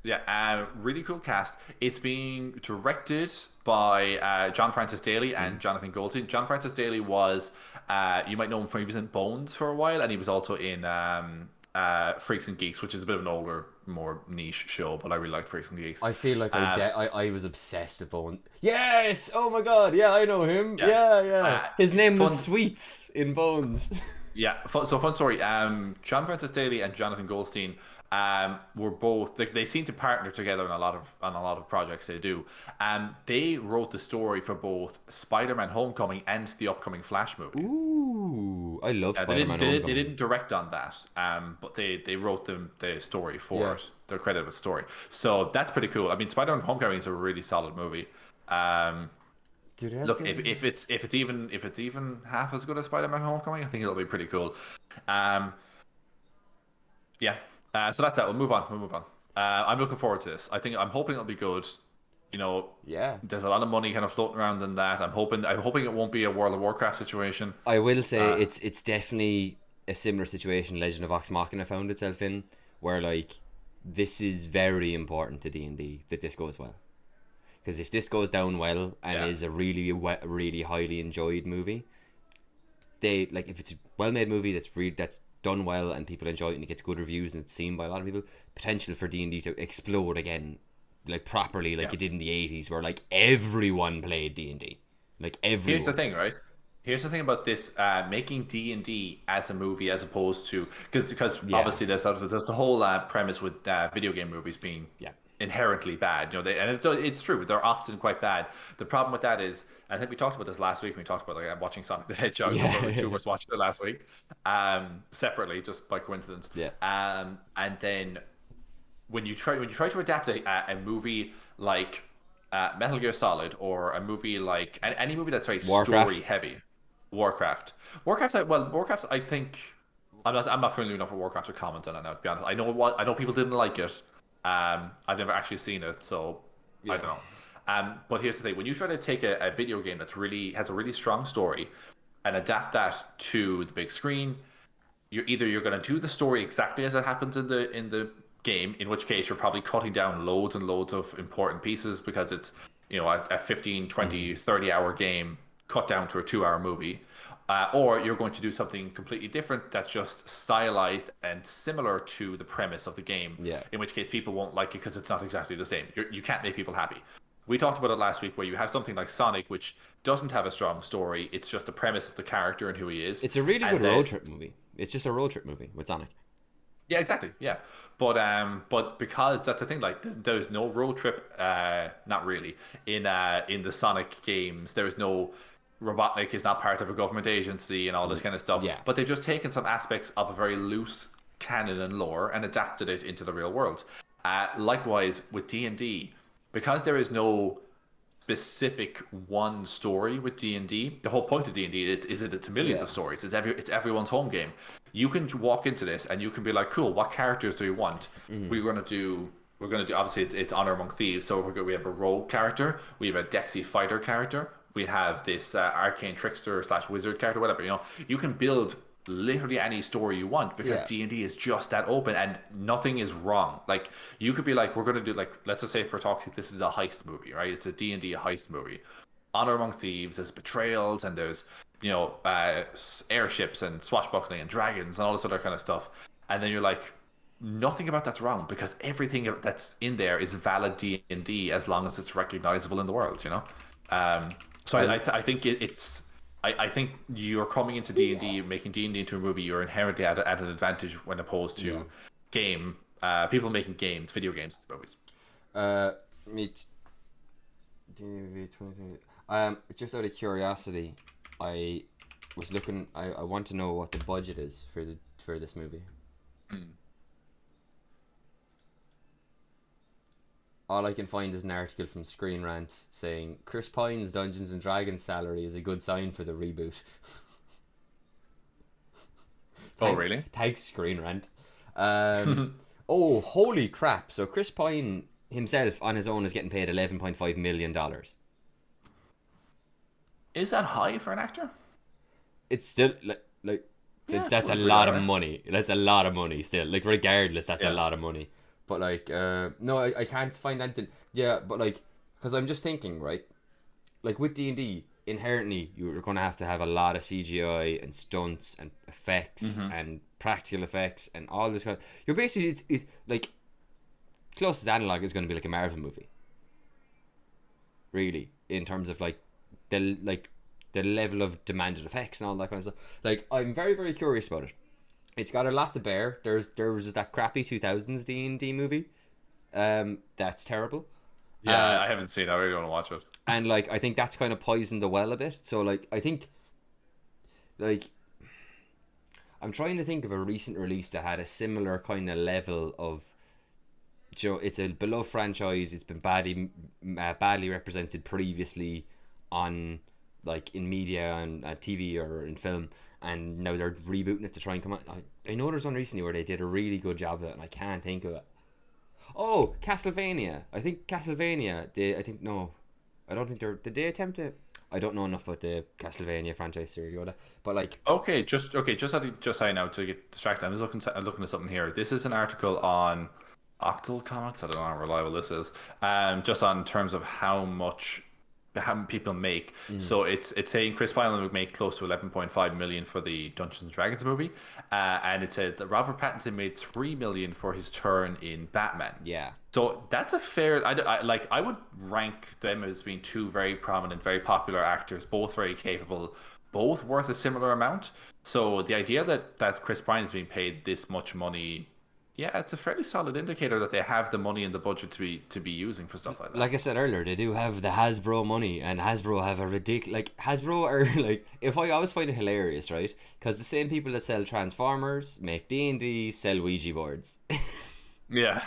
S1: Yeah, really cool cast. It's being directed by John Francis Daley and Jonathan Goldstein. John Francis Daley was, you might know him from, he was in Bones for a while, and he was also in Freaks and Geeks, which is a bit of an older, more niche show, but I really liked Freaks and Geeks.
S2: I feel like I was obsessed with Bones. Yes! Oh my god, yeah, I know him. Yeah. His name was Sweets in Bones.
S1: Yeah, so fun story. John Francis Daley and Jonathan Goldstein were both, they seem to partner together on a lot of projects they do. They wrote the story for both Spider-Man: Homecoming and the upcoming Flash movie.
S2: Ooh, I love Spider-Man: Homecoming.
S1: They didn't direct on that, but they wrote the story for it. They're credited with story, so that's pretty cool. I mean, Spider-Man: Homecoming is a really solid movie. Look, if it's even half as good as Spider-Man: Homecoming, I think it'll be pretty cool. Yeah. So that's that. We'll move on. I'm looking forward to this. I'm hoping it'll be good.
S2: Yeah.
S1: There's a lot of money kind of floating around in that. I'm hoping it won't be a World of Warcraft situation.
S2: I will say it's definitely a similar situation Legend of Vox Machina found itself in, where like this is very important to D&D that this goes well. Because if this goes down well and is a really really highly enjoyed movie, if it's a well-made movie that's done well and people enjoy it and it gets good reviews and it's seen by a lot of people, potential for D&D to explode again, like properly, like it did in the 80s, where like everyone played D&D, like everyone.
S1: Here's the thing, right? Here's the thing about this, making D&D as a movie as opposed to, because obviously there's the whole premise with video game movies being inherently bad. It's true. They're often quite bad. The problem with that is, I think we talked about this last week. We talked about like watching Sonic the Hedgehog.
S2: Yeah.
S1: The two of us watched it last week, separately, just by coincidence.
S2: Yeah.
S1: And then when you try to adapt a movie like Metal Gear Solid, or a movie like any movie that's very story heavy, Warcraft. I think I'm not familiar enough with Warcraft to comment on it now. To be honest, I know people didn't like it. I've never actually seen it, so I don't know. But here's the thing: when you try to take a video game has a really strong story and adapt that to the big screen, you're going to do the story exactly as it happens in the game, in which case you're probably cutting down loads and loads of important pieces, because it's a 15, 20, 30 hour game cut down to a 2-hour movie. Or you're going to do something completely different that's just stylized and similar to the premise of the game.
S2: Yeah.
S1: In which case people won't like it because it's not exactly the same. You can't make people happy. We talked about it last week, where you have something like Sonic, which doesn't have a strong story. It's just the premise of the character and who he is.
S2: It's a really good road trip movie. It's just a road trip movie with Sonic.
S1: Yeah, exactly. Yeah, but because that's the thing, like there's no road trip, not really in the Sonic games. There's no Robotnik is not part of a government agency and all this kind of stuff.
S2: Yeah.
S1: But they've just taken some aspects of a very loose canon and lore and adapted it into the real world. Likewise with D&D, because there is no specific one story with D&D. The whole point of D&D is it's millions of stories. It's everyone's home game. You can walk into this and you can be like, cool, what characters do you want? We're gonna do obviously it's Honor Among Thieves, so we have a rogue character, we have a Dexy fighter character, we have this arcane trickster / wizard character, whatever. You can build literally any story you want, because D&D is just that open and nothing is wrong. Like, you could be like, we're going to do, like, let's just say for Toxic, this is a heist movie, right? It's a D&D heist movie. Honor Among Thieves, there's betrayals and there's, airships and swashbuckling and dragons and all this other kind of stuff. And then you're like, nothing about that's wrong, because everything that's in there is valid D&D as long as it's recognizable in the world, I think I think you're coming into D&D, making D&D into a movie, you're inherently at an advantage when opposed to people making video games, movies.
S2: Just out of curiosity, I was looking. I want to know what the budget is for this movie. All I can find is an article from Screen Rant saying Chris Pine's Dungeons and Dragons salary is a good sign for the reboot.
S1: Oh, really?
S2: Thanks, Screen Rant. Oh, holy crap. So Chris Pine himself on his own is getting paid $11.5 million.
S1: Is that high for an actor?
S2: It's still that's a lot of money. That's a lot of money still. Like, regardless, that's a lot of money. But like, no, I can't find anything. Yeah, but like, because I'm just thinking, right? Like with D&D, inherently you're going to have a lot of CGI and stunts and effects and practical effects and all this kind of. You're basically it's like closest analog is going to be like a Marvel movie. Really, in terms of like the level of demanded effects and all that kind of stuff. Like, I'm very, very curious about it. It's got a lot to bear. There was just that crappy 2000s D&D movie. That's terrible.
S1: Yeah, I haven't seen it. I really want to watch it.
S2: And like, I think that's kind of poisoned the well a bit. So like, I think, like, I'm trying to think of a recent release that had a similar kind of level of. It's a beloved franchise. It's been badly represented previously on, like, in media and TV or in film. And now they're rebooting it to try and come out. I know there's one recently where they did a really good job of it, and I can't think of it. Oh, Castlevania. I think Castlevania. I don't think did they attempt it? I don't know enough about the Castlevania franchise to really go there. But like,
S1: just say now to get distracted. I'm looking at something here. This is an article on Octal Comics. I don't know how reliable this is. Just on terms of how many people make. So it's saying Chris Pine would make close to 11.5 million for the Dungeons and Dragons movie, and it said that Robert Pattinson made 3 million for his turn in Batman.
S2: Yeah.
S1: So that's a fair. I would rank them as being two very prominent, very popular actors, both very capable, both worth a similar amount. So the idea that Chris Pine is being paid this much money, yeah, it's a fairly solid indicator that they have the money and the budget to be using for stuff like that.
S2: Like I said earlier, they do have the Hasbro money, and Hasbro have a ridiculous. Like Hasbro are like, if I always find it hilarious, right? Because the same people that sell Transformers make D&D, sell Ouija boards.
S1: Yeah.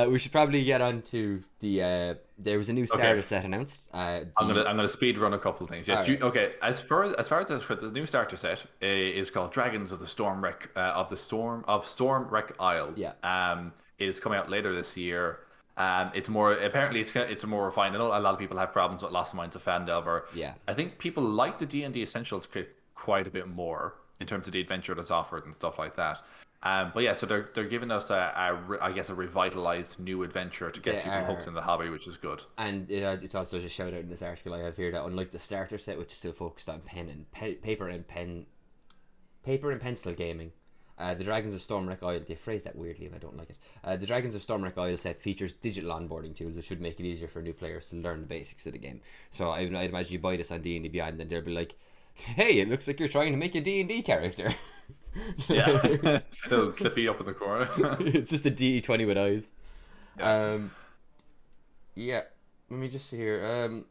S2: We should probably get on to the. There was a new starter set announced.
S1: I'm gonna speed run a couple of things. Yes.
S2: Right.
S1: Okay. As far as the new starter set is called Dragons of the Storm Wreck Storm Wreck Isle.
S2: Yeah.
S1: It is coming out later this year. It's more apparently it's more refined. I know a lot of people have problems with Lost Minds of Fandelver.
S2: Yeah.
S1: I think people like the D&D Essentials kit quite a bit more in terms of the adventure that's offered and stuff like that. But yeah, so they're giving us a revitalized new adventure to get people hooked in the hobby, which is good.
S2: And it's also just shout out in this article I have here that unlike the starter set, which is still focused on paper and pencil gaming, the Dragons of Stormwreck Isle, they phrase that weirdly and I don't like it. The Dragons of Stormwreck Isle set features digital onboarding tools, which should make it easier for new players to learn the basics of the game. So I'd imagine you buy this on D&D Beyond, and they'll be like, hey, it looks like you're trying to make a D&D character.
S1: Yeah. It'll clip you up in the corner.
S2: It's just a DE20 with eyes.
S1: Yeah.
S2: Yeah, let me just see here.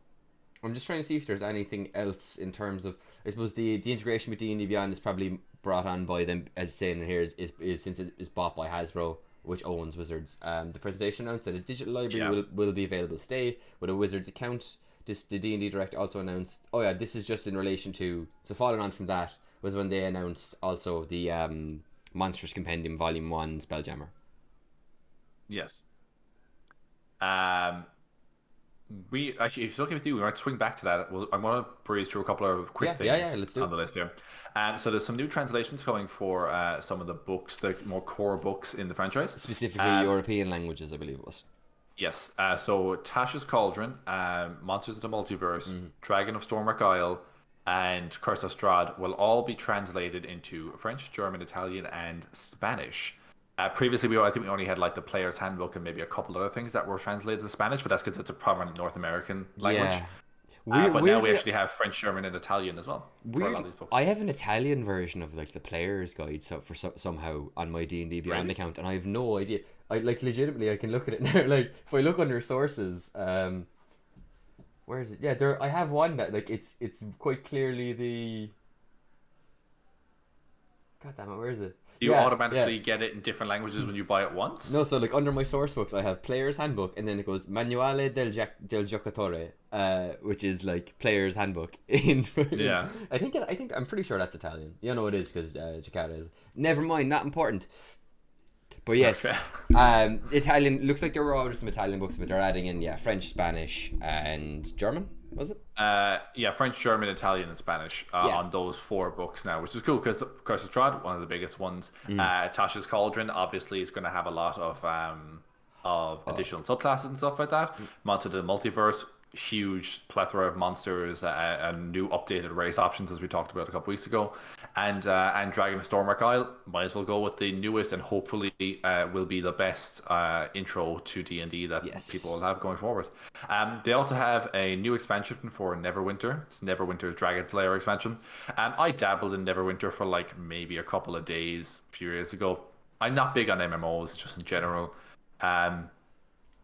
S2: I'm just trying to see if there's anything else in terms of, I suppose the integration with D&D Beyond is probably brought on by them, as saying here is since it's bought by Hasbro, which owns Wizards. The presentation announced that a digital library will be available today with a Wizards account. The D&D Direct also announced, this is just in relation to, so following on from that was when they announced also the Monsters Compendium Volume 1 Spelljammer.
S1: Yes. We actually, if it's okay with you, we might swing back to that. I'm going to breeze through a couple of quick things
S2: let's do
S1: on the list here. So there's some new translations coming for some of the books, the more core books in the franchise.
S2: Specifically European languages, I believe it was.
S1: Yes. So Tasha's Cauldron, Monsters of the Multiverse, Dragon of Stormwreck Isle, and Curse of Strahd will all be translated into French, German, Italian, and Spanish. Previously, I think we only had like the Player's Handbook and maybe a couple other things that were translated to Spanish, but that's because it's a prominent North American language. Yeah. But now we actually have French, German, and Italian as well for a lot of these books.
S2: I have an Italian version of like the Player's Guide somehow on my D&D Beyond account, and I have no idea. I like legitimately I can look at it now. Like if I look under sources, where is it? Yeah, I have one that like it's quite clearly the. God damn it, where is it?
S1: You automatically get it in different languages when you buy it once?
S2: No, so like under my source books I have Player's Handbook, and then it goes Manuale del Giocatore, which is like Player's Handbook in I think I'm pretty sure that's Italian. You know it is because Giocata is. Never mind, not important. But yes, Italian, looks like there were already some Italian books, but they're adding in French, Spanish, and German. Was it?
S1: French, German, Italian, and Spanish on those 4 books now, which is cool because Curse of Strahd, one of the biggest ones. Tasha's Cauldron obviously is going to have a lot of additional subclasses and stuff like that. Monsters of the Multiverse, huge plethora of monsters and new updated race options, as we talked about a couple weeks ago. And Dragon of Stormwreck Isle, might as well go with the newest and hopefully will be the best intro to D&D that people will have going forward. They also have a new expansion for Neverwinter. It's Neverwinter's Dragon Slayer expansion. I dabbled in Neverwinter for like maybe a couple of days a few years ago. I'm not big on MMOs just in general.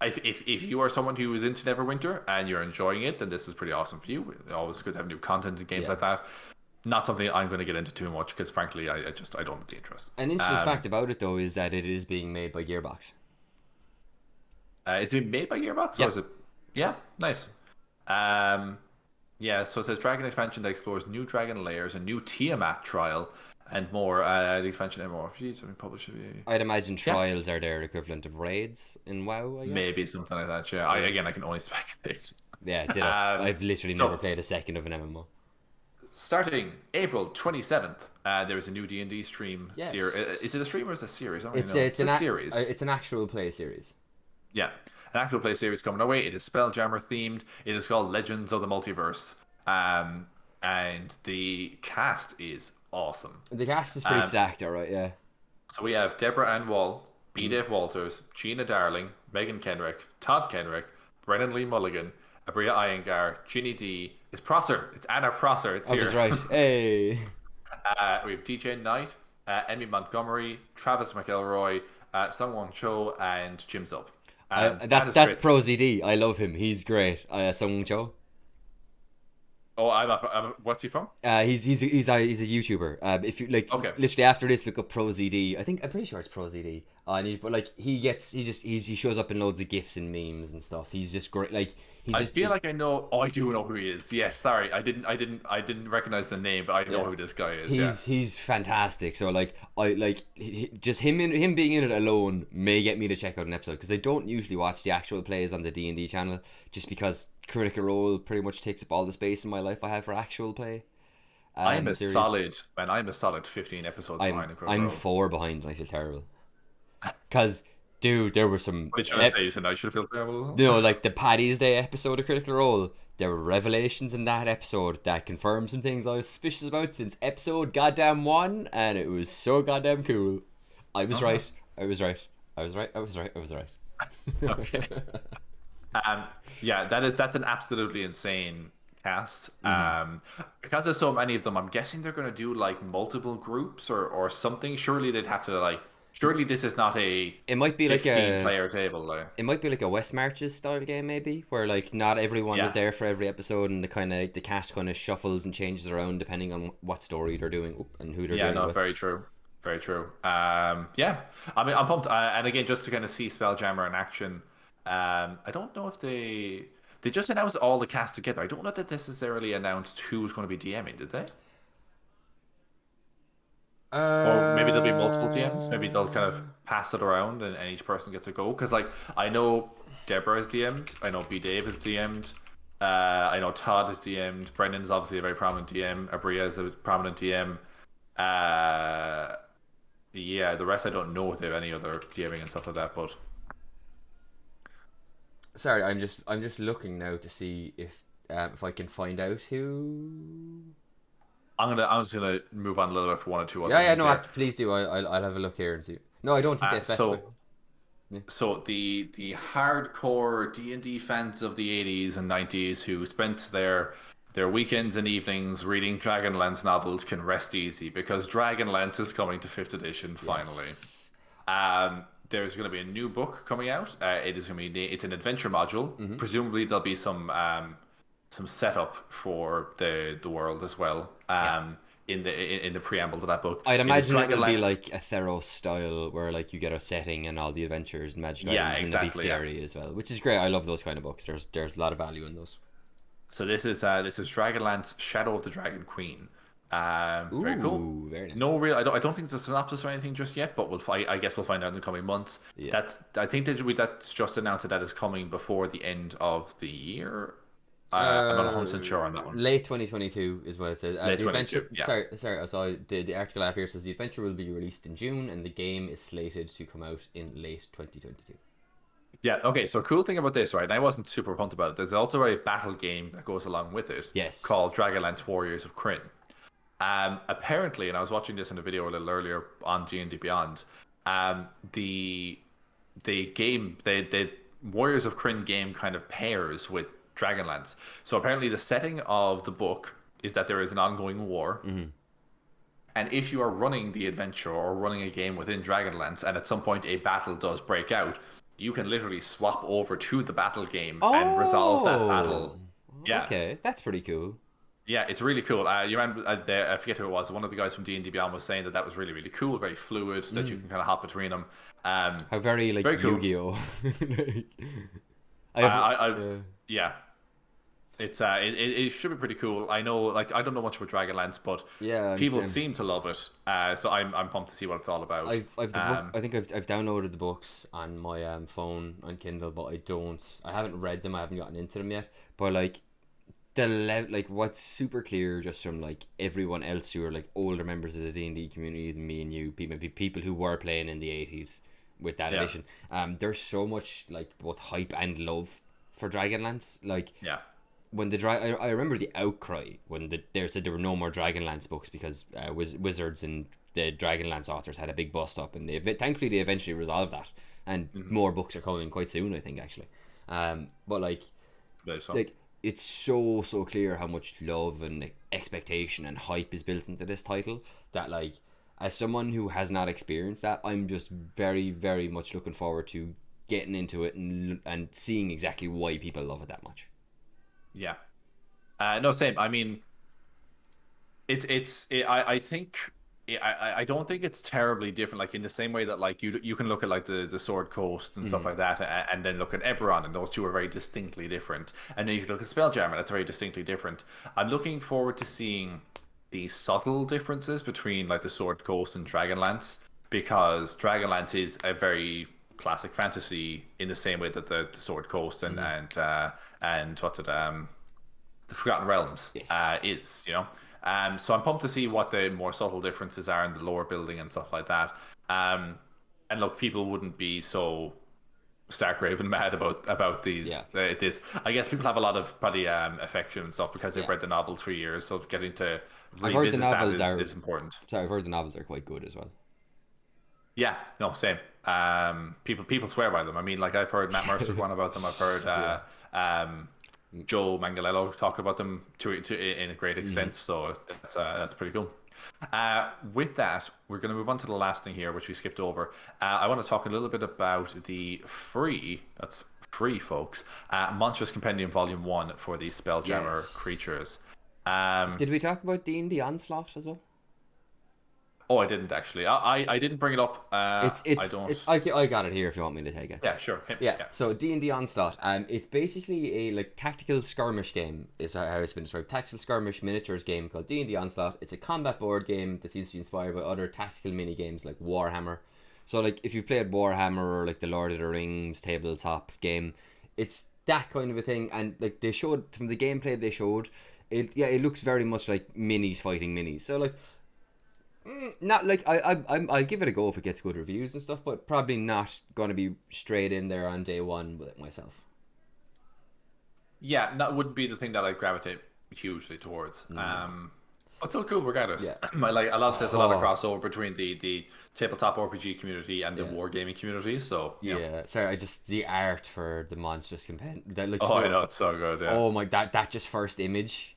S1: If you are someone who is into Neverwinter and you're enjoying it, then this is pretty awesome for you. It's always good to have new content in games like that. Not something I'm going to get into too much because frankly I don't have the interest.
S2: An interesting fact about it though is that it is being made by Gearbox.
S1: Is it made by Gearbox? Or is it? Yeah, nice. So it says Dragon expansion that explores new dragon layers, a new Tiamat trial, and more. The expansion MMORPGs published.
S2: I'd imagine trials are their equivalent of raids in WoW, I guess.
S1: Maybe something like that. Yeah. I can only speculate.
S2: Yeah, ditto. I've literally never played a second of an MMO.
S1: Starting April 27th, there is a new D&D stream series. Is it a stream or is it a series? It's a series.
S2: It's an actual play series.
S1: Yeah, an actual play series coming our way. It is Spelljammer themed. It is called Legends of the Multiverse. And the cast is awesome.
S2: The cast is pretty stacked, alright, yeah.
S1: So we have Deborah Ann Wall, B. Dave Walters, Gina Darling, Megan Kenrick, Todd Kenrick, Brennan Lee Mulligan, Abria Iyengar, Ginny D. It's Prosser. It's Anna Prosser. It's here.
S2: I was right. Hey.
S1: We have DJ Knight, Emmy Montgomery, Travis McElroy, Sungwon Cho, and Jim Zub.
S2: That's Pro ZD. I love him. He's great. Sung Cho.
S1: Oh, what's he from?
S2: He's a YouTuber. If you like,
S1: Okay.
S2: literally after this, look up Pro ZD. I'm pretty sure it's Pro ZD. But like he shows up in loads of gifs and memes and stuff. He's just great. Like
S1: I feel like I know. Oh, I do know who he is. Yes, sorry, I didn't recognize the name, but I know who this guy is.
S2: He's fantastic. So like just him being in it alone may get me to check out an episode, because I don't usually watch the actual plays on the D&D channel, just because Critical Role pretty much takes up all the space in my life I have for actual play.
S1: I'm a solid 15 episodes behind.
S2: I'm 4 behind, and I feel terrible. Because, dude, there were some...
S1: What did you say? You said I should feel terrible?
S2: You know, like the Paddy's Day episode of Critical Role, there were revelations in that episode that confirmed some things I was suspicious about since episode goddamn 1, and it was so goddamn cool. I was right.
S1: Okay. That's an absolutely insane cast. Because there's so many of them, I'm guessing they're going to do like multiple groups or something. Surely they'd have to like... Surely this is not a...
S2: It might be like a
S1: player table. Like.
S2: It might be like a West Marches style game, maybe, where like not everyone is there for every episode, and the cast kind of shuffles and changes around depending on what story they're doing and who they're doing.
S1: Yeah, no, very true. Very true. I mean, I'm pumped. And again, just to kind of see Spelljammer in action, I don't know if they just announced all the cast together. I don't know that necessarily announced who's going to be DMing, did they? Or maybe there'll be multiple DMs. Maybe they'll kind of pass it around and each person gets a go. Because like I know Deborah is DM'd. I know B Dave is DM'd. I know Todd is DM'd. Brendan's obviously a very prominent DM. Abria is a prominent DM. The rest I don't know if they have any other DMing and stuff like that. But
S2: sorry, I'm just looking now to see if I can find out who.
S1: I'm just gonna move on a little bit for one or two other
S2: things. No, please do. I'll have a look here and see. No, I don't think they specify.
S1: So the hardcore D&D fans of the 80s and 90s who spent their weekends and evenings reading Dragonlance novels can rest easy, because Dragonlance is coming to 5th edition finally. Yes. There's going to be a new book coming out. It's an adventure module. Mm-hmm. Presumably there'll be some setup for the world as well. In the preamble to that book,
S2: I'd imagine it will be like a Theros style, where like you get a setting and all the adventures and magic items in the bestiary as well, which is great. I love those kind of books. There's a lot of value in those.
S1: So this is Dragonlance: Shadow of the Dragon Queen. Very cool.
S2: Very nice.
S1: No real. I don't think it's a synopsis or anything just yet, but I guess we'll find out in the coming months. Yeah. I think that's just announced that is coming before the end of the year. I'm not 100% sure on that one.
S2: Late 2022 is what it says.
S1: Late 2022, yeah.
S2: Sorry. I saw the article I have here says the adventure will be released in June, and the game is slated to come out in late 2022.
S1: Yeah. Okay. So cool thing about this, right? And I wasn't super pumped about it. There's also a battle game that goes along with it.
S2: Yes.
S1: Called Dragonlance Warriors of Crin. Apparently, and I was watching this in a video a little earlier on D&D Beyond. The game, the Warriors of Crin game kind of pairs with Dragonlance. So apparently the setting of the book is that there is an ongoing war.
S2: Mm-hmm.
S1: And if you are running the adventure or running a game within Dragonlance, and at some point a battle does break out, you can literally swap over to the battle game and resolve that battle. Yeah.
S2: Okay, that's pretty cool.
S1: Yeah, it's really cool. You remember, I forget who it was. One of the guys from D&D Beyond was saying that was really, really cool, very fluid, that you can kind of hop between them.
S2: How very
S1: cool.
S2: Yu-Gi-Oh.
S1: Yeah. It should be pretty cool. I know, like, I don't know much about Dragonlance, but people seem to love it. So I'm pumped to see what it's all about.
S2: I think I've downloaded the books on my phone on Kindle, but I haven't read them. I haven't gotten into them yet. But like what's super clear just from like everyone else who are like older members of the D&D community than me and you, maybe people who were playing in the 80s with that edition. There's so much like both hype and love for Dragonlance. Like when I remember the outcry when they said there were no more Dragonlance books because Wizards and the Dragonlance authors had a big bust up, and thankfully they eventually resolved that, and more books are coming quite soon, I think, actually. But like it's so clear how much love and expectation and hype is built into this title that like as someone who has not experienced that, I'm just very, very much looking forward to getting into it and seeing exactly why people love it that much.
S1: Yeah. No, same. I mean, I think I don't think it's terribly different. Like in the same way that like you can look at like the Sword Coast and stuff like that, and then look at Eberron, and those two are very distinctly different. And then you can look at Spelljammer, that's very distinctly different. I'm looking forward to seeing the subtle differences between like the Sword Coast and Dragonlance, because Dragonlance is a very classic fantasy in the same way that the Sword Coast and what's it the Forgotten Realms
S2: Yes.
S1: is, you know. So I'm pumped to see what the more subtle differences are in the lore building and stuff like that. And look, people wouldn't be so stark raving mad about these. This, I guess, people have a lot of probably affection and stuff because they've read the novels for years. So getting to revisit that is important.
S2: Sorry, I've heard the novels are quite good as well.
S1: Yeah, no, same. People swear by them. I mean, like I've heard Matt Mercer go on about them. I've heard Joe Manganiello talk about them to in a great extent. So that's pretty cool. With that, we're going to move on to the last thing here, which we skipped over. I want to talk a little bit about the free, folks, Monstrous Compendium Volume 1 for the Spelljammer creatures.
S2: Did we talk about D&D Onslaught as well?
S1: Oh, I didn't actually. I didn't bring it up. I
S2: got it here if you want me to take it.
S1: Yeah, sure.
S2: Yeah. So D&D Onslaught. It's basically a like tactical skirmish game. Is how it's been described. Tactical skirmish miniatures game called D&D Onslaught. It's a combat board game that seems to be inspired by other tactical mini games like Warhammer. So like if you've played Warhammer or like the Lord of the Rings tabletop game, it's that kind of a thing. And like they showed from the gameplay they showed, it looks very much like minis fighting minis. So like. Not like I'll give it a go if it gets good reviews and stuff, but probably not going to be straight in there on day one with it myself.
S1: Yeah, that wouldn't be the thing that I gravitate hugely towards. But still cool regardless. Yeah. Like there's a lot of crossover between the tabletop RPG community and the wargaming community. So
S2: sorry, the art for the Monstrous Compendium that looks.
S1: I know it's so good. Yeah.
S2: Oh my, that just first image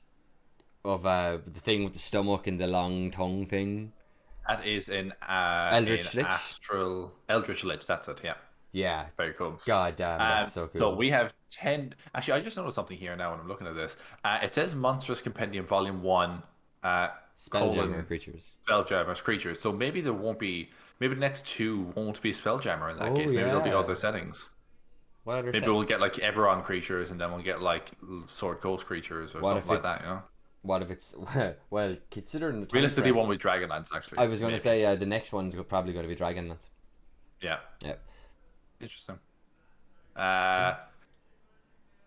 S2: of the thing with the stomach and the long tongue thing.
S1: That is in
S2: Eldritch Lich.
S1: Eldritch Lich. That's it. Yeah.
S2: Yeah.
S1: Very cool.
S2: God damn, that's so cool.
S1: So we have 10. Actually, I just noticed something here now when I'm looking at this. It says Monstrous Compendium Volume 1.
S2: Spelljammer creatures.
S1: Spelljammer creatures. So maybe there won't be. Maybe the next two won't be Spelljammer in that case. Maybe there'll be other settings. Maybe we'll get like Eberron creatures, and then we'll get like Sword Coast creatures or something like that. You know.
S2: What if it's considering the
S1: realistically one with Dragonlance actually?
S2: I was going to say the next one's probably going to be Dragonlance.
S1: Yeah.
S2: Yeah.
S1: Interesting. But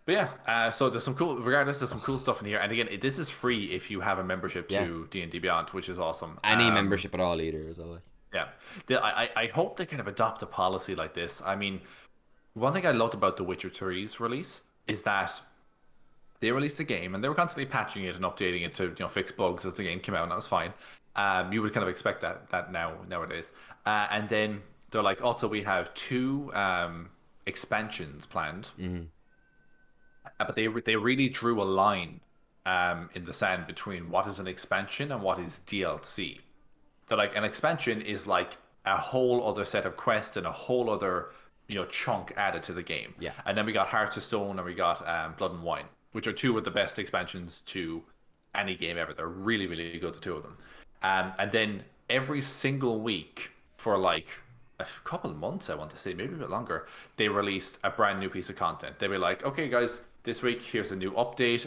S1: yeah. So there's some cool. Regardless, there's some cool stuff in here. And again, this is free if you have a membership to D&D Beyond, which is awesome.
S2: Any membership at all either is all.
S1: Yeah. I hope they kind of adopt a policy like this. I mean, one thing I loved about The Witcher 3's release is that they released a game and they were constantly patching it and updating it to fix bugs as the game came out, and that was fine. You would kind of expect that nowadays. And then they're like, also we have 2 expansions planned.
S2: Mm-hmm.
S1: But they really drew a line in the sand between what is an expansion and what is DLC. So like an expansion is like a whole other set of quests and a whole other chunk added to the game.
S2: Yeah.
S1: And then we got Hearts of Stone and we got Blood and Wine, which are 2 of the best expansions to any game ever. They're really, really good, the 2 of them. And then every single week for like a couple of months, I want to say, maybe a bit longer, they released a brand new piece of content. They were like, okay, guys, this week, here's a new update.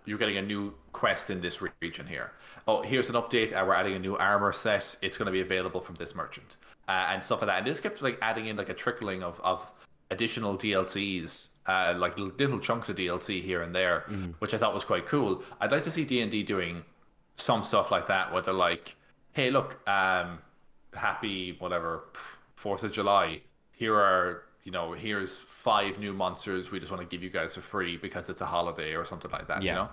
S1: You're getting a new quest in this region here. Oh, here's an update. We're adding a new armor set. It's going to be available from this merchant. And stuff like that. And this kept like adding in like a trickling of additional DLCs, like little chunks of DLC here and there, which I thought was quite cool. I'd like to see D&D doing some stuff like that, where they're like, hey, look, happy whatever 4th of July. Here's 5 new monsters. We just want to give you guys for free because it's a holiday or something like that.
S2: Yeah.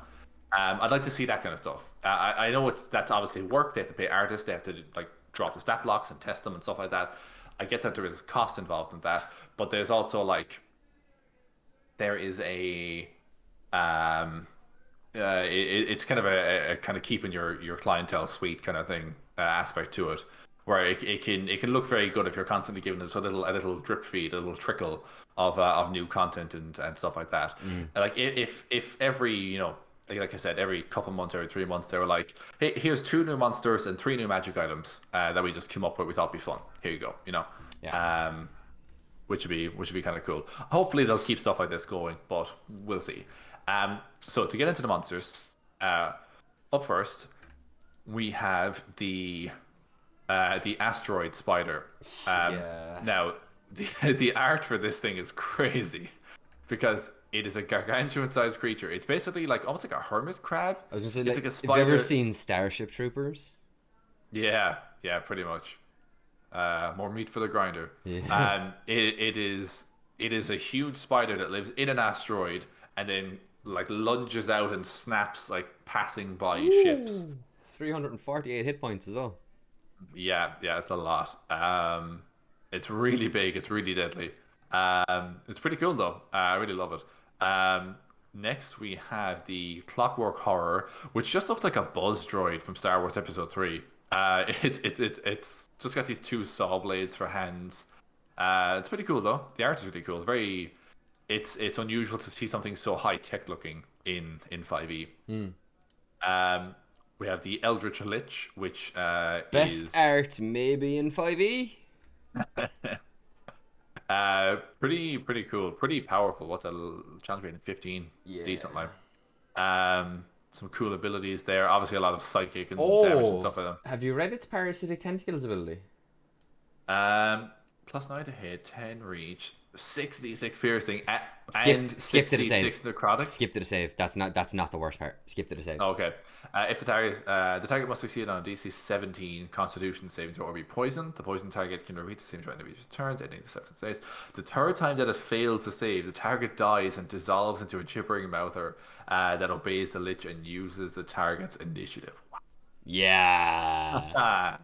S1: I'd like to see that kind of stuff. I know that's obviously work. They have to pay artists. They have to like drop the stat blocks and test them and stuff like that. I get that there is cost involved in that, but there's also like there is a it's kind of a kind of keeping your clientele sweet kind of thing aspect to it. where it can look very good if you're constantly giving it a little drip feed, a little trickle of new content and stuff like that. And like if every like I said, every couple months, every 3 months, they were like, hey, here's 2 new monsters and 3 new magic items that we just came up with. We thought would be fun. Here you go.
S2: Yeah.
S1: Which would be kind of cool. Hopefully they'll keep stuff like this going, but we'll see. So to get into the monsters, up first we have the Asteroid Spider.
S2: Yeah.
S1: Now the art for this thing is crazy because it is a gargantuan-sized creature. It's basically like almost like a hermit crab.
S2: I was gonna say,
S1: it's
S2: like
S1: a
S2: have
S1: spider.
S2: you ever seen Starship Troopers?
S1: Yeah, pretty much. More meat for the grinder.
S2: Yeah.
S1: It is a huge spider that lives in an asteroid and then like lunges out and snaps like passing by ships.
S2: 348 hit points as well.
S1: Yeah, it's a lot. It's really big. It's really deadly. It's pretty cool though. I really love it. Next we have the Clockwork Horror, which just looks like a buzz droid from Star Wars Episode 3. It's just got these 2 saw blades for hands. It's pretty cool though. The art is really cool. It's unusual to see something so high tech looking in 5e. We have the Eldritch Lich, which
S2: Best art maybe in 5e.
S1: Pretty cool, pretty powerful. What's a challenge rating? 15. It's decent, like. Some cool abilities there. Obviously, a lot of psychic and damage and stuff like that.
S2: Have you read its parasitic tentacles ability?
S1: +9 to hit, 10 reach, 66 piercing, and
S2: skip to the save.
S1: 66 necrotic.
S2: Skip to the save. That's not the worst part. Skip to the save.
S1: Okay. If the target must succeed on a DC 17 Constitution saving throw or be poisoned, the poison target can repeat the same throughout the each turn, ending the 7 saves. The third time that it fails to save, the target dies and dissolves into a gibbering mouther that obeys the Lich and uses the target's initiative.
S2: Yeah.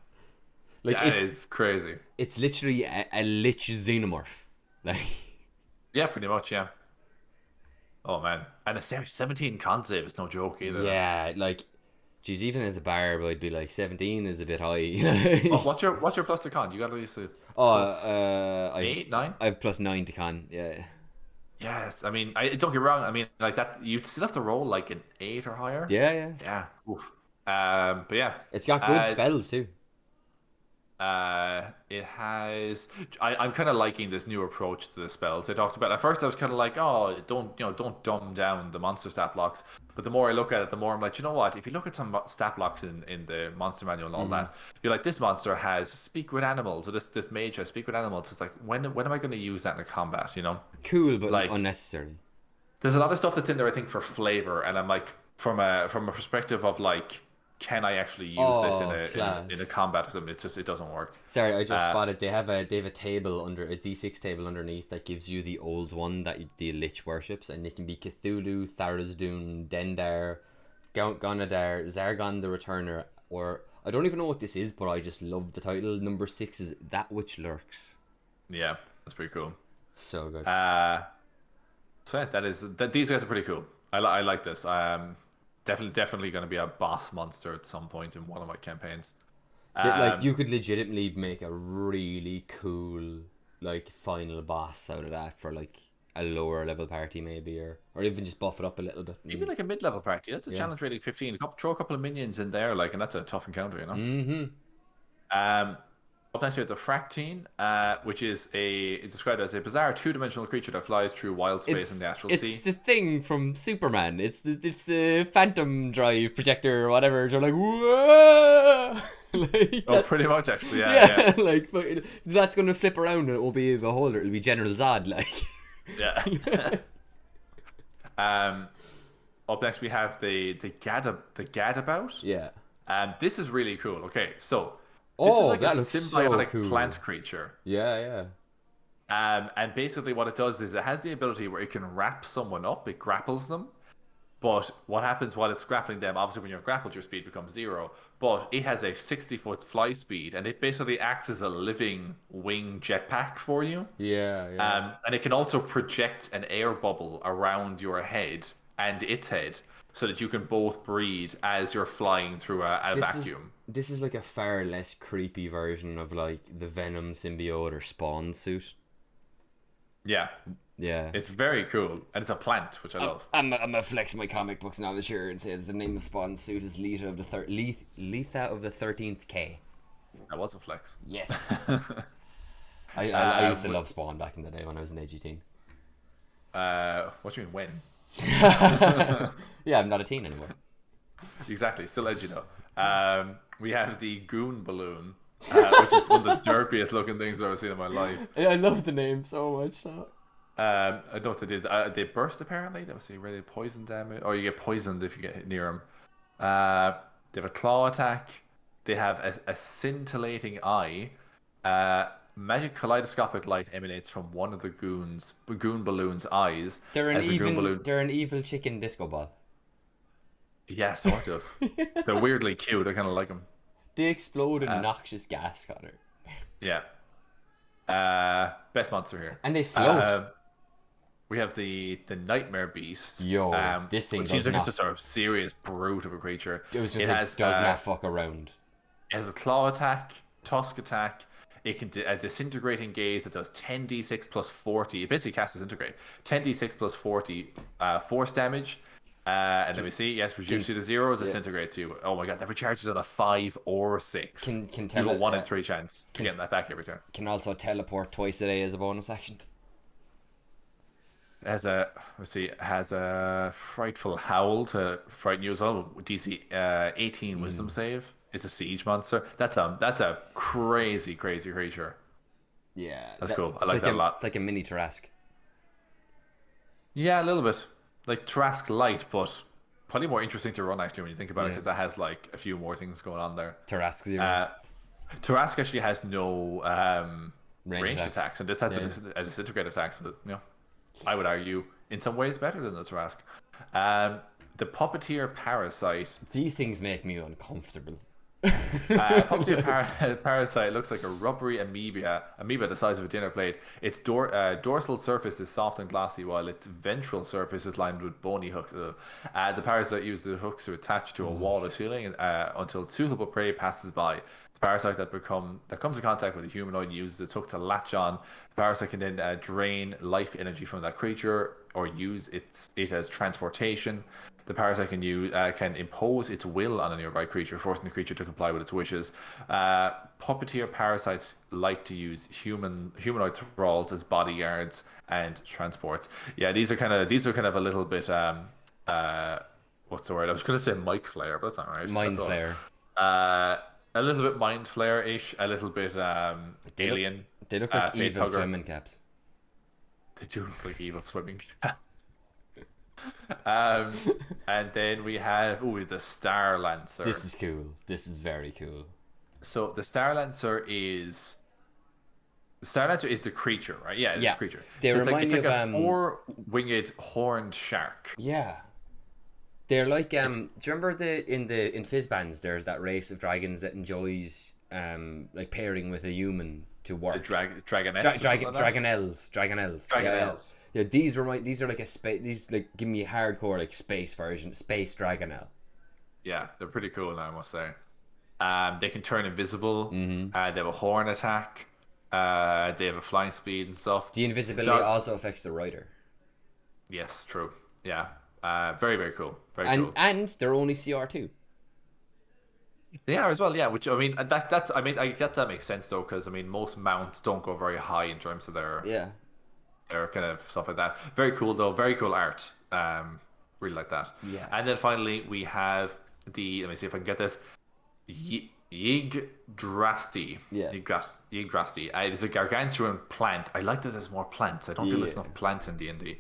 S1: Like that is crazy.
S2: It's literally a Lich xenomorph. Like.
S1: Yeah, pretty much. Yeah. Oh man, and a 17 con save is no joke either.
S2: Yeah, like, geez, even as a barb, I'd be like 17 is a bit high.
S1: What's your plus to con? You got at least a 8, 9.
S2: I have +9 to con. Yeah.
S1: Yes, I mean, don't get me wrong. I mean, like that, you'd still have to roll like an 8 or higher.
S2: Yeah.
S1: Oof. But yeah,
S2: it's got good spells too.
S1: It has. I'm kind of liking this new approach to the spells. They talked about at first. I was kind of like, oh, don't dumb down the monster stat blocks. But the more I look at it, the more I'm like, you know what? If you look at some stat blocks in the monster manual and all that, you're like, this monster has speak with animals, or this mage has speak with animals. It's like, when am I going to use that in a combat?
S2: Cool, but
S1: like
S2: unnecessary.
S1: There's a lot of stuff that's in there, I think, for flavor, and I'm like, from a perspective of like, can I actually use this in a combat? It's just, it doesn't work.
S2: Sorry, I just spotted they have a table under a D6 table underneath that gives you the old one that the Lich worships, and it can be Cthulhu, Tharizdun, Dendar, Gonadar, Zargon the Returner, or I don't even know what this is, but I just love the title. Number 6 is That Which Lurks.
S1: Yeah, that's pretty cool.
S2: So good.
S1: So these guys are pretty cool. I like this. Definitely going to be a boss monster at some point in one of my campaigns.
S2: Like, you could legitimately make a really cool like final boss out of that for like a lower level party maybe, or even just buff it up a little bit.
S1: Maybe like a mid-level party. That's a challenge rating 15. Throw a couple of minions in there, like, and that's a tough encounter, Up next we have the Fractine, which is it's described as a bizarre 2-dimensional creature that flies through wild space in the astral sea.
S2: It's the thing from Superman. It's the phantom drive projector or whatever. They're like, whoa! Like
S1: pretty much actually, yeah.
S2: Like, that's gonna flip around and it won't be a beholder. It'll be General Zod, like.
S1: Yeah. Up next we have the Gadabout.
S2: Yeah.
S1: This is really cool. Okay, so.
S2: Oh,
S1: this is like
S2: that
S1: a
S2: looks
S1: symbiotic
S2: so cool.
S1: plant creature.
S2: Yeah.
S1: And basically what it does is it has the ability where it can wrap someone up. It grapples them. But what happens while it's grappling them, obviously when you're grappled, your speed becomes 0. But it has a 60-foot fly speed, and it basically acts as a living wing jetpack for you.
S2: Yeah.
S1: And it can also project an air bubble around your head and its head. so that you can both breathe as you're flying through a vacuum.
S2: This is like a far less creepy version of like the Venom symbiote or Spawn suit.
S1: Yeah.
S2: Yeah.
S1: It's very cool. And it's a plant, which I love.
S2: I'm gonna flex my comic books knowledge here and say that the name of Spawn's suit is Letha of the 13th K.
S1: That was a flex.
S2: Yes. I used to love Spawn back in the day when I was an edgy teen.
S1: What do you mean when?
S2: Yeah, I'm not a teen anymore.
S1: Exactly, still edgy though. We have the Goon Balloon, which is one of the derpiest looking things I've ever seen in my life.
S2: Yeah, I love the name so much. So.
S1: I don't know what they did. They burst apparently. That was really poison damage. Or you get poisoned if you get near them. They have a claw attack. They have a scintillating eye. Magic kaleidoscopic light emanates from one of the Goon Balloon's eyes.
S2: They're an evil chicken disco ball.
S1: Yeah, sort of. They're weirdly cute. I kind of like them.
S2: They explode in noxious gas, Connor.
S1: Yeah. Best monster here.
S2: And they float.
S1: We have the Nightmare Beast.
S2: Yo, this thing
S1: seems like it's a sort of serious brute of a creature.
S2: Does not fuck around.
S1: It has a claw attack, tusk attack. It can a disintegrating gaze that does 10d6 plus 40. It basically casts disintegrate. 10d6 plus 40 force damage. And let me see. Yes, reduce you to 0. Disintegrates you. Oh my god, that recharges at a 5 or 6.
S2: Can
S1: you
S2: tell
S1: have a 1 in 3 chance of getting that back every turn.
S2: Can also teleport twice a day as a bonus action.
S1: Has a frightful howl to frighten you as well. DC 18 wisdom save. It's a siege monster. That's a crazy creature.
S2: Yeah,
S1: that's cool. I like that a lot.
S2: It's like a mini Tarrasque.
S1: Yeah, a little bit like Tarrasque light, but probably more interesting to run actually when you think about it, because it has like a few more things going on there.
S2: Tarrasque 0.
S1: Tarrasque actually has no range attacks, and this has a disintegrate attack. So that, you know, I would argue in some ways better than the Tarrasque. The Puppeteer Parasite.
S2: These things make me uncomfortable.
S1: Puppeteer Parasite looks like a rubbery amoeba the size of a dinner plate. Its dorsal surface is soft and glossy, while its ventral surface is lined with bony hooks. The parasite uses the hooks to attach to a wall or ceiling until suitable prey passes by. The parasite that comes in contact with a humanoid uses its hook to latch on. The parasite can then drain life energy from that creature or use it as transportation. The parasite can impose its will on a nearby creature, forcing the creature to comply with its wishes. Puppeteer parasites like to use humanoid thralls as bodyguards and transports. Yeah, these are kind of a little bit what's the word? I was going to say Micflayer, but that's not right.
S2: Mind Flayer.
S1: A little bit Mind Flayer-ish, a little bit alien.
S2: They look like evil swimming caps.
S1: They do look like evil swimming caps. And then we have the Starlancer.
S2: This is cool. This is very cool.
S1: So the Starlancer is the creature, right? Yeah, it's a creature. It's like a 4-winged horned shark.
S2: Yeah. They're like do you remember in Fizzbands there's that race of dragons that enjoys like pairing with a human to work. Dragonels. Yeah, these are like a space. These like give me a hardcore like space version, space Dragonel.
S1: Yeah, they're pretty cool now, I must say. They can turn invisible. They have a horn attack. They have a flying speed and stuff.
S2: The invisibility also affects the rider.
S1: Yes, true. Yeah, very very cool.
S2: Cool. And they're only CR2.
S1: They are as well, yeah. Which I mean, I guess that makes sense though, because I mean, most mounts don't go very high in terms of their kind of stuff like that. Very cool though, very cool art. Really like that.
S2: Yeah.
S1: And then finally we have let me see if I can get this. Yggdrasti.
S2: Yeah.
S1: Yggdrasti. It is a gargantuan plant. I like that there's more plants. I don't feel there's enough plants in D&D.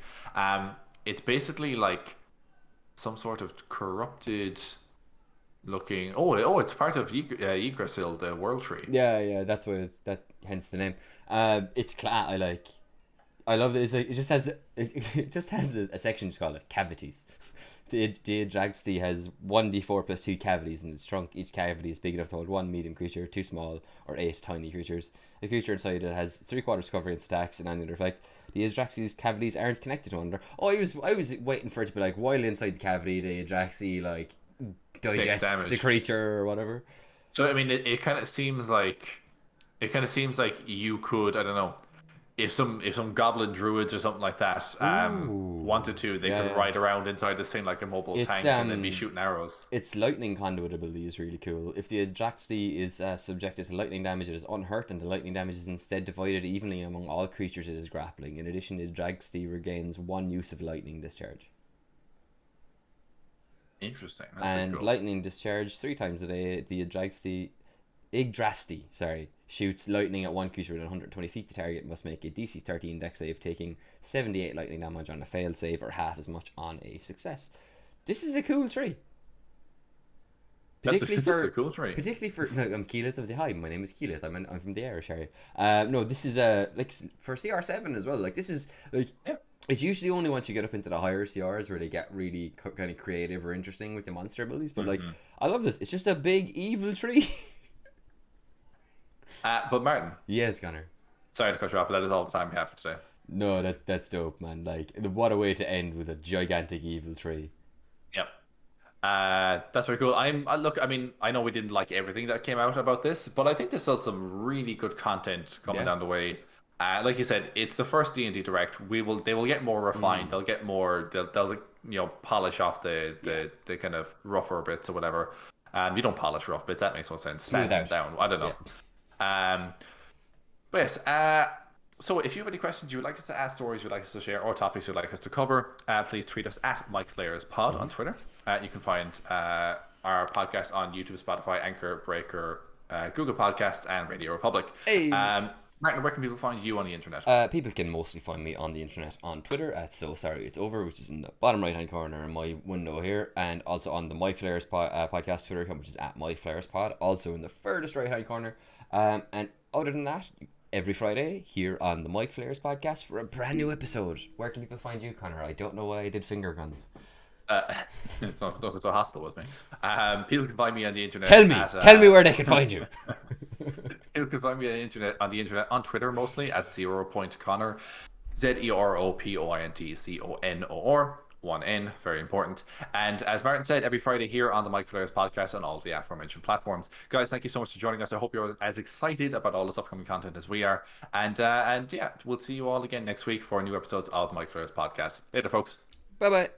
S1: It's basically like some sort of corrupted looking. It's part of Yggdrasil, the world tree.
S2: Yeah. That's why hence the name. It's I love this. It just has a section just called cavities. The Yggdrasti has 1d4 plus 2 cavities in its trunk. Each cavity is big enough to hold 1 medium creature, 2 small, or 8 tiny creatures. The creature inside it has 3/4 cover against attacks and any other effect. The Adraxi's cavities aren't connected to one another. Oh, I was waiting for it to be like, while inside the cavity, the Adraxi like digests the creature or whatever.
S1: So I mean, it kind of seems like you could, I don't know, if some goblin druids or something like that wanted to, they could ride around inside this thing like a mobile tank and then be shooting arrows.
S2: Its lightning conduit ability is really cool. If the Adraxi is subjected to lightning damage, it is unhurt, and the lightning damage is instead divided evenly among all creatures it is grappling. In addition, the Adraxi regains 1 use of lightning discharge.
S1: Interesting. That's
S2: and
S1: cool.
S2: Lightning discharge 3 times a day. The Yggdrasti shoots lightning at one creature within 120 feet. The target must make a DC 13 dex save, taking 78 lightning damage on a failed save, or half as much on a success. This is a cool tree.
S1: This is a cool tree.
S2: Particularly for... No, I'm Keyleth of the Hive. My name is Keyleth. I'm from the Irish area. No, this is like for CR7 as well. Like, this is like... Yeah. It's usually only once you get up into the higher CRs where they get really kind of creative or interesting with the monster abilities. But like, I love this. It's just a big evil tree.
S1: But Martin.
S2: Yes, Connor.
S1: Sorry to cut you off, but that is all the time we have for today.
S2: No, that's dope, man. Like, what a way to end with a gigantic evil tree.
S1: Yep. That's very cool. I mean, I know we didn't like everything that came out about this, but I think there's still some really good content coming down the way. Like you said, it's the first D&D Direct. They will get more refined. They'll get more. They'll polish off the kind of rougher bits or whatever. You don't polish rough bits. That makes no sense. Sand them down. I don't know. Yeah. But yes. So if you have any questions you would like us to ask, stories you'd like us to share, or topics you'd like us to cover, please tweet us at MikeFlayersPod on Twitter. You can find our podcast on YouTube, Spotify, Anchor, Breaker, Google Podcast, and Radio Republic.
S2: Hey.
S1: Martin, where can people find you on the internet?
S2: People can mostly find me on the internet on Twitter at So Sorry It's Over, which is in the bottom right hand corner in my window here, and also on the Micflayers podcast Twitter account, which is at MyFlayersPod, also in the furthest right hand corner. And other than that, every Friday here on the Micflayers podcast for a brand new episode. Where can people find you, Connor? I don't know why I did finger guns.
S1: It's not so hostile with me. People can find me on the internet.
S2: Tell me where they can find you.
S1: People can find me on the internet on Twitter mostly at 0.Connor, ZeroPointConor, 1N, very important. And as Martin said, every Friday here on the Micflayers podcast on all of the aforementioned platforms. Guys, thank you so much for joining us. I hope you're as excited about all this upcoming content as we are. And yeah, we'll see you all again next week for new episodes of the Micflayers podcast. Later, folks.
S2: Bye bye.